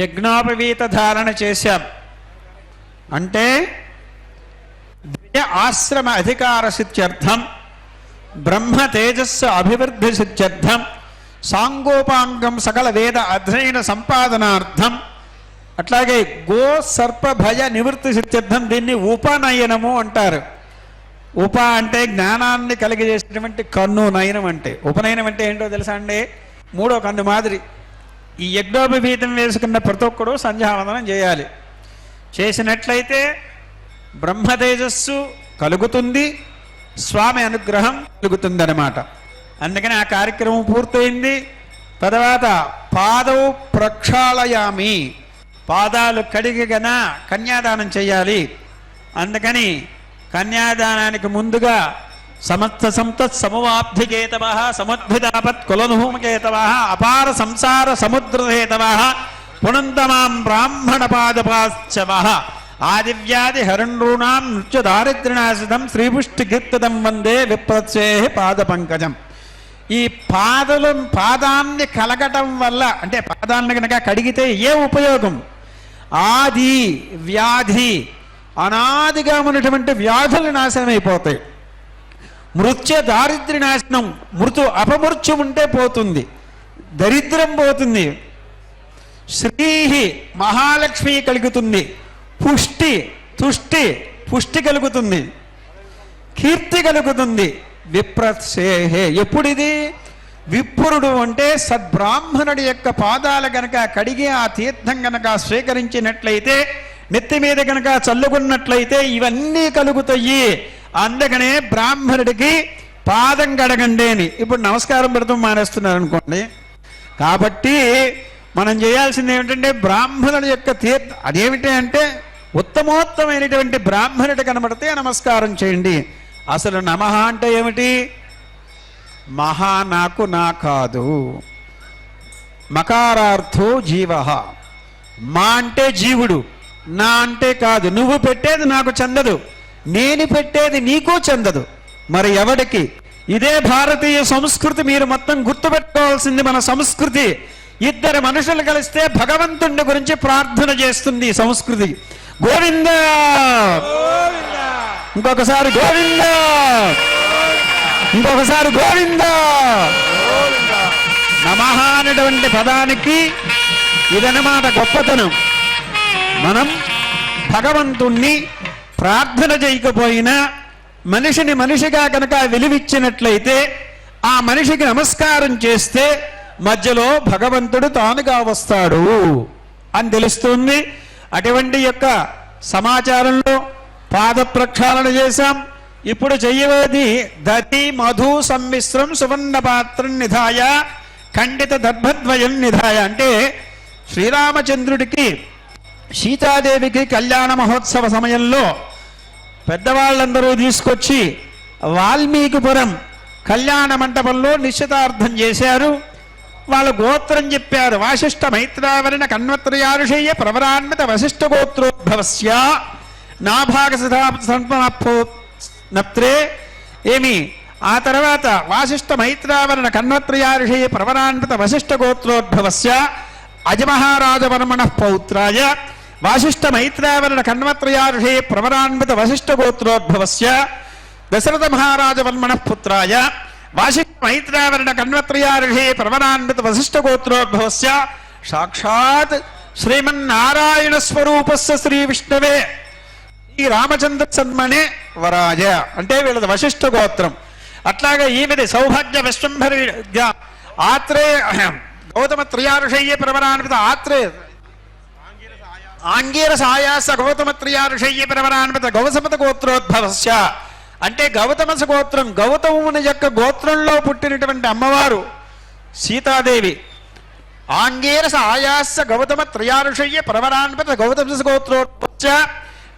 యజ్ఞోపవీత ధారణ చేశాం. అంటే ద్వియ ఆశ్రమ అధికార సిద్ధ్యర్థం, బ్రహ్మ తేజస్సు అభివృద్ధి సిద్ధ్యర్థం, సాంగోపాంగం సకల వేద అధ్యయన సంపాదనార్థం, అట్లాగే గో సర్ప భయ నివృత్తి సిద్ధ్యర్థం. దీన్ని ఉపనయనము అంటారు. ఉప అంటే జ్ఞానాన్ని కలిగజేసినటువంటి కన్ను, నయనం అంటే. ఉపనయనం అంటే ఏంటో తెలుసా అండి? మూడో కన్ను మాదిరి. ఈ యజ్ఞోపవీతం వేసుకున్న ప్రతి ఒక్కడు సంధ్యావందనం చేయాలి. చేసినట్లయితే బ్రహ్మ తేజస్సు కలుగుతుంది, స్వామి అనుగ్రహం కలుగుతుంది అన్నమాట. అందుకని ఆ కార్యక్రమం పూర్తయింది. తర్వాత పాదౌ ప్రక్షాళయామి, పాదాలు కడిగిగన కన్యాదానం చేయాలి. అందుకని కన్యాదానానికి ముందుగా సమస్త సంతత్ సమవాబ్ధికేతవ సముద్భితాపత్ కులనూమకేతవ అపార సంసార సముద్రహేతవ పునంతమాం బ్రాహ్మణ పాదపాశ్చవ ఆదివ్యాధి హరణృణాం నృత్య దారిద్ర్యనాశితం శ్రీపుష్టికీర్తితం వందే విప్రత్సే పాద పంకజం. ఈ పాదాన్ని కలగటం వల్ల, అంటే పాదాలను కనుక కడిగితే ఏ ఉపయోగం? ఆది వ్యాధి, అనాదిగా ఉన్నటువంటి వ్యాధులు నాశనం అయిపోతాయి. మృత్య దారిద్ర్య నాశనం, అపమృత్యు ఉంటే పోతుంది, దరిద్రం పోతుంది. శ్రీ మహాలక్ష్మి కలుగుతుంది, పుష్టి కలుగుతుంది, కీర్తి కలుగుతుంది. విప్రసేహే, ఎప్పుడిది? విప్రుడు అంటే సద్బ్రాహ్మణుడి యొక్క పాదాలు గనక కడిగి ఆ తీర్థం గనక స్వీకరించినట్లయితే, నెత్తి మీద గనక చల్లుకున్నట్లయితే ఇవన్నీ కలుగుతాయి. అందుకనే బ్రాహ్మణుడికి పాదం కడగండి అని. ఇప్పుడు నమస్కారం పెడతాం మానేస్తున్నారు అనుకోండి. కాబట్టి మనం చేయాల్సింది ఏమిటంటే బ్రాహ్మణుడి యొక్క అదేమిటి అంటే ఉత్తమోత్తమైనటువంటి బ్రాహ్మణుడు కనబడితే నమస్కారం చేయండి. అసలు నమః అంటే ఏమిటి? మహా నాకు నా కాదు, మకారార్థో జీవ. మా అంటే జీవుడు, నా అంటే కాదు. నువ్వు పెట్టేది నాకు చెందదు, నేను పెట్టేది నీకు చెందదు. మరి ఎవడికి? ఇదే భారతీయ సంస్కృతి. మీరు మొత్తం గుర్తుపెట్టుకోవాల్సింది మన సంస్కృతి. ఇద్దరు మనుషులు కలిస్తే భగవంతుడి గురించి ప్రార్థన చేస్తుంది ఈ సంస్కృతి. గోవింద, ఇంకొకసారి గోవింద, ఇంకొకసారి గోవింద. నమః అనేటువంటి పదానికి ఇదన్నమాట గొప్పతనం. మనం భగవంతుణ్ణి ప్రార్థన చేయకపోయినా మనిషిని మనిషిగా కనుక విలువిచ్చినట్లయితే, ఆ మనిషికి నమస్కారం చేస్తే మధ్యలో భగవంతుడు తానుగా వస్తాడు అని తెలుస్తుంది. అటువంటి యొక్క సమాచారంలో పాద ప్రక్షాళన చేశాం. ఇప్పుడు చెయ్యవేది దతి మధు సమ్మిశ్రం సువర్ణ పాత్రం నిధాయ ఖండిత దర్భద్వయం నిధాయ. అంటే శ్రీరామచంద్రుడికి సీతాదేవికి కళ్యాణ మహోత్సవ సమయంలో పెద్దవాళ్ళందరూ తీసుకొచ్చి వాల్మీకిపురం కళ్యాణ మంటపంలో నిశ్చితార్థం చేశారు. వాళ్ళ గోత్రం చెప్పారు. వాసిష్ఠ మైత్రావరణ కన్వత్రయారుషేయ ప్రవరాన్విత వశిష్ఠ గోత్రోద్భవస్య నాభాగ నప్త్రే ఏమి ఆ తర్వాత వాసిష్ఠ మైత్రావరణ కన్వత్రయారుషేయ ప్రవరాన్విత వశిష్ఠ గోత్రోద్భవస్య అజమహారాజవర్మణ పౌత్రాయ వాసిష్ఠ మైత్రావరణ కన్వత్రయారుషేయ ప్రవరాన్విత వశిష్ఠ గోత్రోద్భవస్య దశరథ మహారాజవర్మణ పుత్రాయ వాసిష్ఠ మైత్రావరణ కన్వత్రయారుషేయ ప్రవరాన్విత వశిష్ఠ గోత్రోద్భవస్య సాక్షాత్ శ్రీమన్నారాయణ స్వరూపస్య శ్రీ విష్ణవే ఈ రామచంద్ర సన్మనే వరాజ అంటే వీళ్ళది వశిష్ఠ గోత్రం. అట్లాగే ఈమెది సౌభాగ్య విశ్వంభరి ఆత్రేయ గౌతమ త్రయారుషయ్య ప్రవరాన్విత ఆత్రేయ ఆంగీరస ఆయాస గౌతమ త్రయారుషయ్య ప్రవరాన్విత గౌతమత గోత్రోద్భవస్య అంటే గౌతమస గోత్రం గౌతముని యొక్క గోత్రంలో పుట్టినటువంటి అమ్మవారు సీతాదేవి. ఆంగీరస ఆయాస గౌతమ త్రయారుషయ్య ప్రవరాన్విత గౌతమస గోత్రోద్భవస్య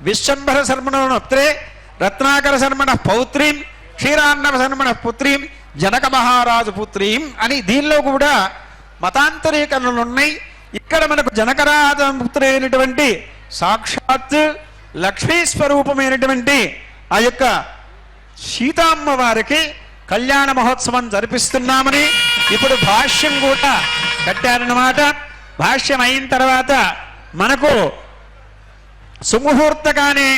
విశ్వంభర శర్మణోత్రే రత్నాకర శర్మణ పౌత్రీం క్షీరాన్నవ శర్మణ పుత్రీం జనక మహారాజు పుత్రీం అని దీనిలో కూడా మతాంతరీకరణలు ఉన్నాయి. ఇక్కడ మనకు జనకరాజ పుత్రి అయినటువంటి సాక్షాత్ లక్ష్మీ స్వరూపమైనటువంటి ఆ యొక్క సీతామ్మ వారికి కళ్యాణ మహోత్సవం జరిపిస్తున్నామని ఇప్పుడు భాష్యం కూడా కట్టారన్నమాట. భాష్యం అయిన తర్వాత మనకు సుముహూర్తగానే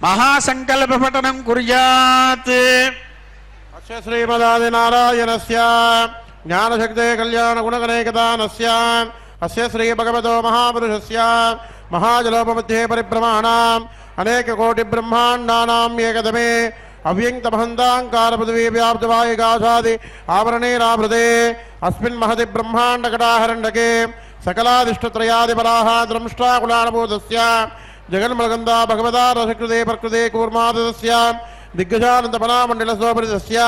మహాసంకల్ప పఠనం కుర్యాత్. అస్య శ్రీమదాది నారాయణస్య జ్ఞానశక్తే కళ్యాణ గుణగణైకదానస్య అస్య శ్రీ భగవతో మహాపురుషస్య మహాజలోపమధ్యే పరిభ్రమాణాం అనేక కోటి బ్రహ్మాండానాం ఏకదమే అవ్యంక్తమహంతాంకార పృథివీ వ్యాప్తవాయుగాశాది ఆవరణేరాభృతే అస్మిన్ మహతి బ్రహ్మాండకటాహరణకే సకలాదిష్టత్రయాదిపరాః ద్రంష్టాకులానుభూతస్య జగన్మలగందా భగవతా రసకృతే ప్రకృతే కూర్మాదస్య దిగ్గజానంతపనామండలసోపరితస్య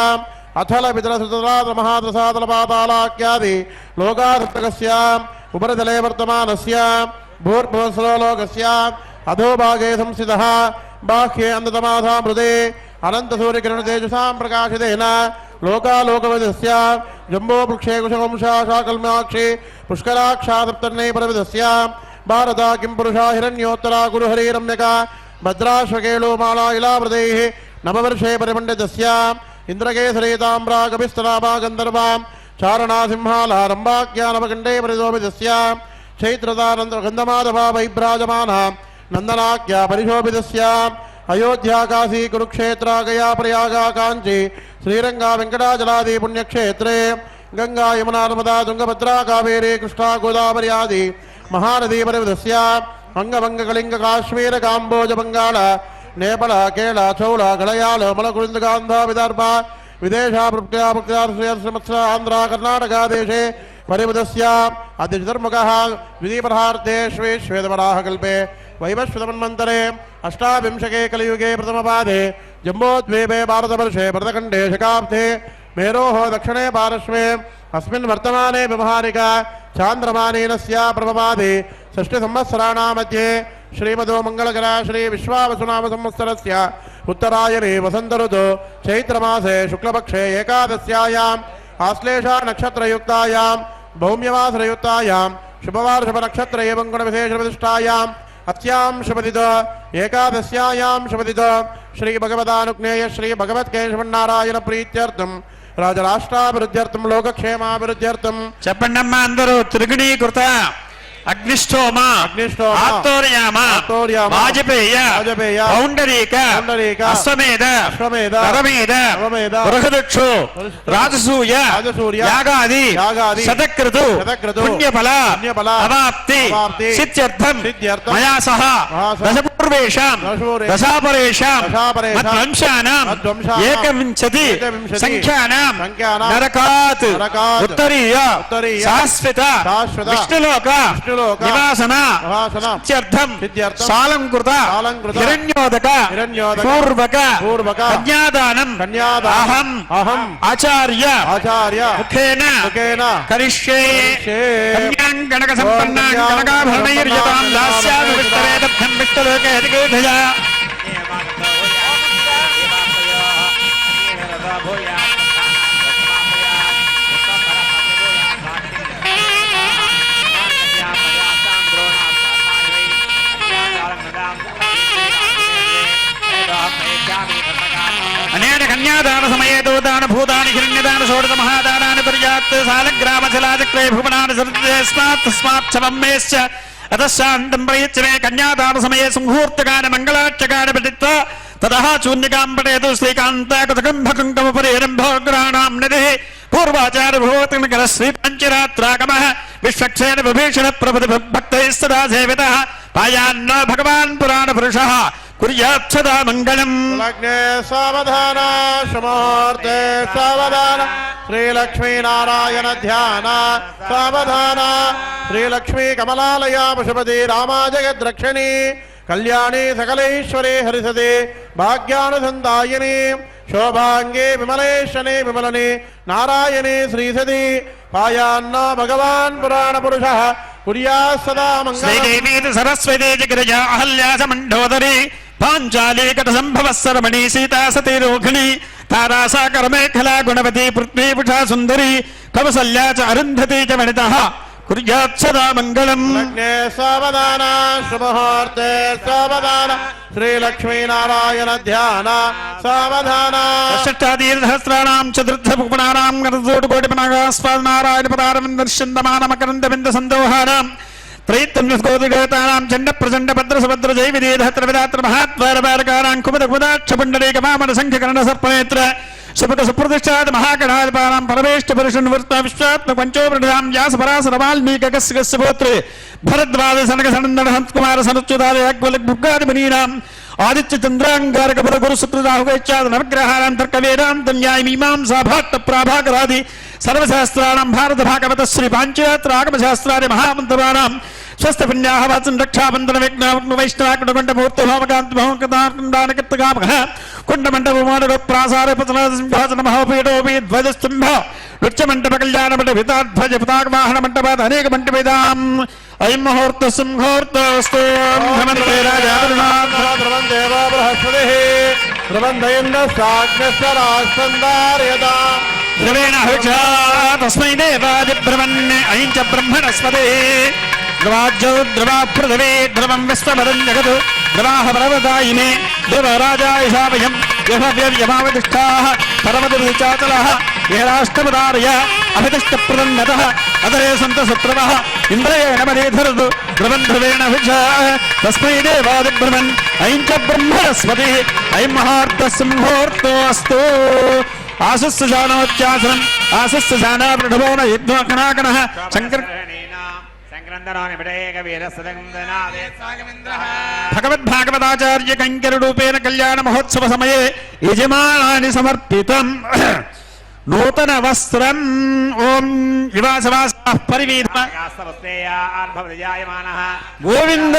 అథల పితరసుతరాత మహాదసాతలపాతాలాఖ్యాది లోకాధస్తకస్య ఉపరితలే వర్తమానస్య భూర్భువస్వలోకస్య అధోభాగే సంస్థితః బాహ్యే అంధతమాధామృతే అనంతసూర్యకిరణ తేజసాం ప్రకాశితేన లోకాలోకవిదస్య జంబో వృక్షే కుశవంశా శాకల్మాక్షి పుష్కరాక్షాదప్తర్ణే పరవిదస్య భారత కిం పురుషా హిరణ్యోత్తరా గురుహరి రమ్యక భద్రాశ్వకేళో మాలా ఇలావృతైః నవవర్షే పరిమండితస్య ఇంద్రకేసరీ తామ్రా కపిస్తనాభా గంధర్వాం చారణాసింహాలారంభాఖ్యానవకండే పరిశోభితస్య చైత్రదానంద గంధమాధవా వైభ్రాజమానా నందనాఖ్యా పరిశోభితస్య అయోధ్యా కాశీ కురుక్షేత్ర గయా ప్రయాగా కాంచీ శ్రీరంగా వెంకటాచలాది పుణ్యక్షేత్రే గంగా యమునా నర్మదా తుంగభద్రా కావేరీ కృష్ణా గోదావరి ఆది మహానదీ పరివిధస్య అంగభంగ కళింగ కాశ్మీర కాంబోజ బంగాళ నేపళ కేళ చౌళ గళయాళ మలకుళింద గాంధా విదర్భ విదేశా ప్రఖ్యామత్స ఆంధ్ర కర్ణాటక దేశే పరివిధస్య అతిధర్మకః ద్వితీయపరార్ధేష్వేశ్వేతవరాహ కల్పే వైవస్వతమన్వంతరే అష్టావింశకే కలియుగే ప్రథమపాదే జంబోద్వీపే భారతవర్షే భరతఖण्डे शकाब्दे मेरोः दक्षिणे पार्श्वे अस्मिन् वर्तमाने व्यवहारिक चान्द्रमानेनस्य प्रभवादि षष्टिसंवत्सराणां मध्ये श्रीमदो मंगलकरा श्री विश्वावसुनाम संवत्सरस्य उत्तरायणे वसंत ऋतु चैत्रमासे शुक्लपक्षे एकादश्यायाम् आश्लेषा नक्षत्रयुक्तायां भौम्यवासरयुक्तायां शुभवार्षभ नक्षत्र एवं गुणविशेषप्रतिष्ठायाम् अस्यां शुभदितो एकादश्यायां शुभदितो श्री भगवदानुज्ञेय श्री भगवत्केशवनारायण प्रीत्यर्थं राजराष्ट्राभिवृद्ध्यर्थं लोकक्षेमाभिवृद्ध्यर्थं చెప్పండమ్మా అందరూ త్రిగుణీకృత అగ్నిష్టోమ ఆత్తోర్యామ వాజపేయ పౌండరీక అశ్వమేధ నరమేధ బృహదక్షు రాజసూయ యాగాది శతక్రతు పుణ్యఫల అవాప్తి సిద్ధ్యర్థం మయా సహ దశపూర్వేషాం దశాపరేషాం మద్వంశానాం ఏకవింశతి సంఖ్యానాం నరకాత్ ఉత్తరీయ శాశ్వత విష్ణులోక నివాసన సిద్ధ్యర్థం సాలంకృత హిరణ్యోదక పూర్వక కన్యాదానం అహం ఆచార్య ముఖేన కరిష్యే కన్యాం గణక సంపన్నాం గణకాభరణైర్యతాం దాస్యామి విస్తరేదర్థం విష్ణులోకే అధికేధయా ధర్మాన షోడశ మహాదానాన్ని పర్యాప్త సాలగ్రామశిలాచక్రే భువనాన్ని సర్వేస్మాత్ తస్మాత్ శవమ్మేశ్చ అతశాంతం ప్రయచ్చ మే కన్యాదాన సమయే సంహూర్తగాన మంగళాక్షగాన పఠిత్వా తదహ శూన్యకాం పఠేతు శ్రీకాంతకుతకంభకుంకమపరిరంభోగ్రహాణాం నది పూర్వాచార భూతినగర శ్రీ పంచరాత్రాగమః విశ్వక్షేణ విభీషణ ప్రభుతి భక్తైస్తదా సేవితః పాయాన్న భగవాన్ పురాణ పురుషః కుర్యాత్ సదా మంగళం. లగ్నే సావధాన శుభముహూర్తే సావధాన శ్రీలక్ష్మీనారాయణ ధ్యాన సావధాన శ్రీలక్ష్మీ కమలాలయ పశుపతి రామా జగద్రక్షిణి కళ్యాణి సకలైశ్వరి హరిసదే భాగ్యానుసందాయిని శోభాంగే విమలేశని విమలని నారాయణి శ్రీసది పాయాన్న భగవాన్ పురాణ పురుష కుర్యా సదా మంగళం. సరస్వతి జగిరజా అహల్యాస మండోదరి పాంచాలీ కట సంభవస్సరమణి సీతా సతీ రోహిణి తారాసాకర మేఖలా గుణవతి పృథ్వీపుషా సుందరి కౌసల్యా చ అరుంధతి చ వనితః కుర్యాత్ సదా మంగళం. లగ్నే సావధాన శుభముహూర్తే సావధాన శ్రీలక్ష్మీనారాయణ ధ్యాన సావధాన షష్టాదీర్ఘస్రాణాం చతుర్థ పుష్పణానాం గణకోటిపనాగాస్వాదనారాయణ పదారవిందర్శందమానమకరందవింద సందోహానాం త్రైత్యంస్కోదిగతానాం చండ ప్రచండ భద్ర సుభద్ర జై విదేధత్ర విధాత్ర మహాత్వారపారకారాం కుముద కుముదాక్ష పుండరీక వామన సంఖ్యకరణ సర్పనేత్ర సుపట సుప్రతిష్ఠాత మహాగణాధిపానాం పరమేష్ఠ పురుషన్ వృత్త విశ్వాత్మ పంచోపృణాం వ్యాస పరాశర వాల్మీకి కస్య గోత్రే భరద్వాజ సనక సనందన హంస్కుమార సనుచ్యుతార యాగ్వలిక్ భుగ్గాది మునీనాం ఆదిత్య చంద్రాంగారక బల గురు శుక్రరాహుగైత్యాద నవగ్రహాణాం తర్క వేదాంతం న్యాయ మీమాంసా భాట్ట ప్రాభాకరాది సర్వశాస్త్రాణం భారత భాగవత శ్రీ పాంచరాత్ర ఆగమశాస్త్రాది మహామంత్రాణం స్వస్థ పుణ్యాహ వాచం రక్షాబంధన విఘ్న వైష్ణవాకుండ మూర్తి హోమకాంతి భవంకదానకర్తగామః కుండమండపమానడ ప్రాసార పతనాద సింహాసన మహోపీఠోపీ ధ్వజస్తంభ నృత్యమంటప కళ్యాణమంట వితాధ్వజ పతాకవాహన మంటపాద అనేక మంటపేదాం అయం ముహూర్త సంహూర్తస్తు ధమంతే రాజావరుణాథ ధ్రువం దేవో బృహస్పతి ధ్రువందయందాగ్నస్వరాస్తందార్యదా ద్రవేణ హృక్షా తస్మై దేవాది బ్రహ్మణ్య అయం చ బ్రహ్మణస్పతే ధ్రువాజ్యౌ ధ్రువా పృథివీ ధ్రువం విశ్వమదం జగదు ధ్రువాహ పర్వతాయినే దేవరాజాయ శావయం యమావతిష్ఠాః పరమదివి చాచలః ఏరాష్టమదారయ అభితిష్ట ప్రదన్నతః అదరే సంత శత్రువః ఇంద్రేణ మరీధరదు ధ్రువం ధ్రువేణ హృక్షా తస్మై దేవాది బ్రహ్మణ్ అయం చ బ్రహ్మణస్పతి అయం మహార్త సంహూర్తోస్తు. ఆశస్సుజానోచ్యాసనం ఆశస్సుజానా ప్రణభోన యజ్ఞకనాకనః శంకర భగవద్భాగవతాచార్య కంకరూపేణ కళ్యాణ మహోత్సవ సమయే యజమానాని సమర్పితం నూతన వస్త్రం ఓం యువాసవాసః పరివీధ గోవింద.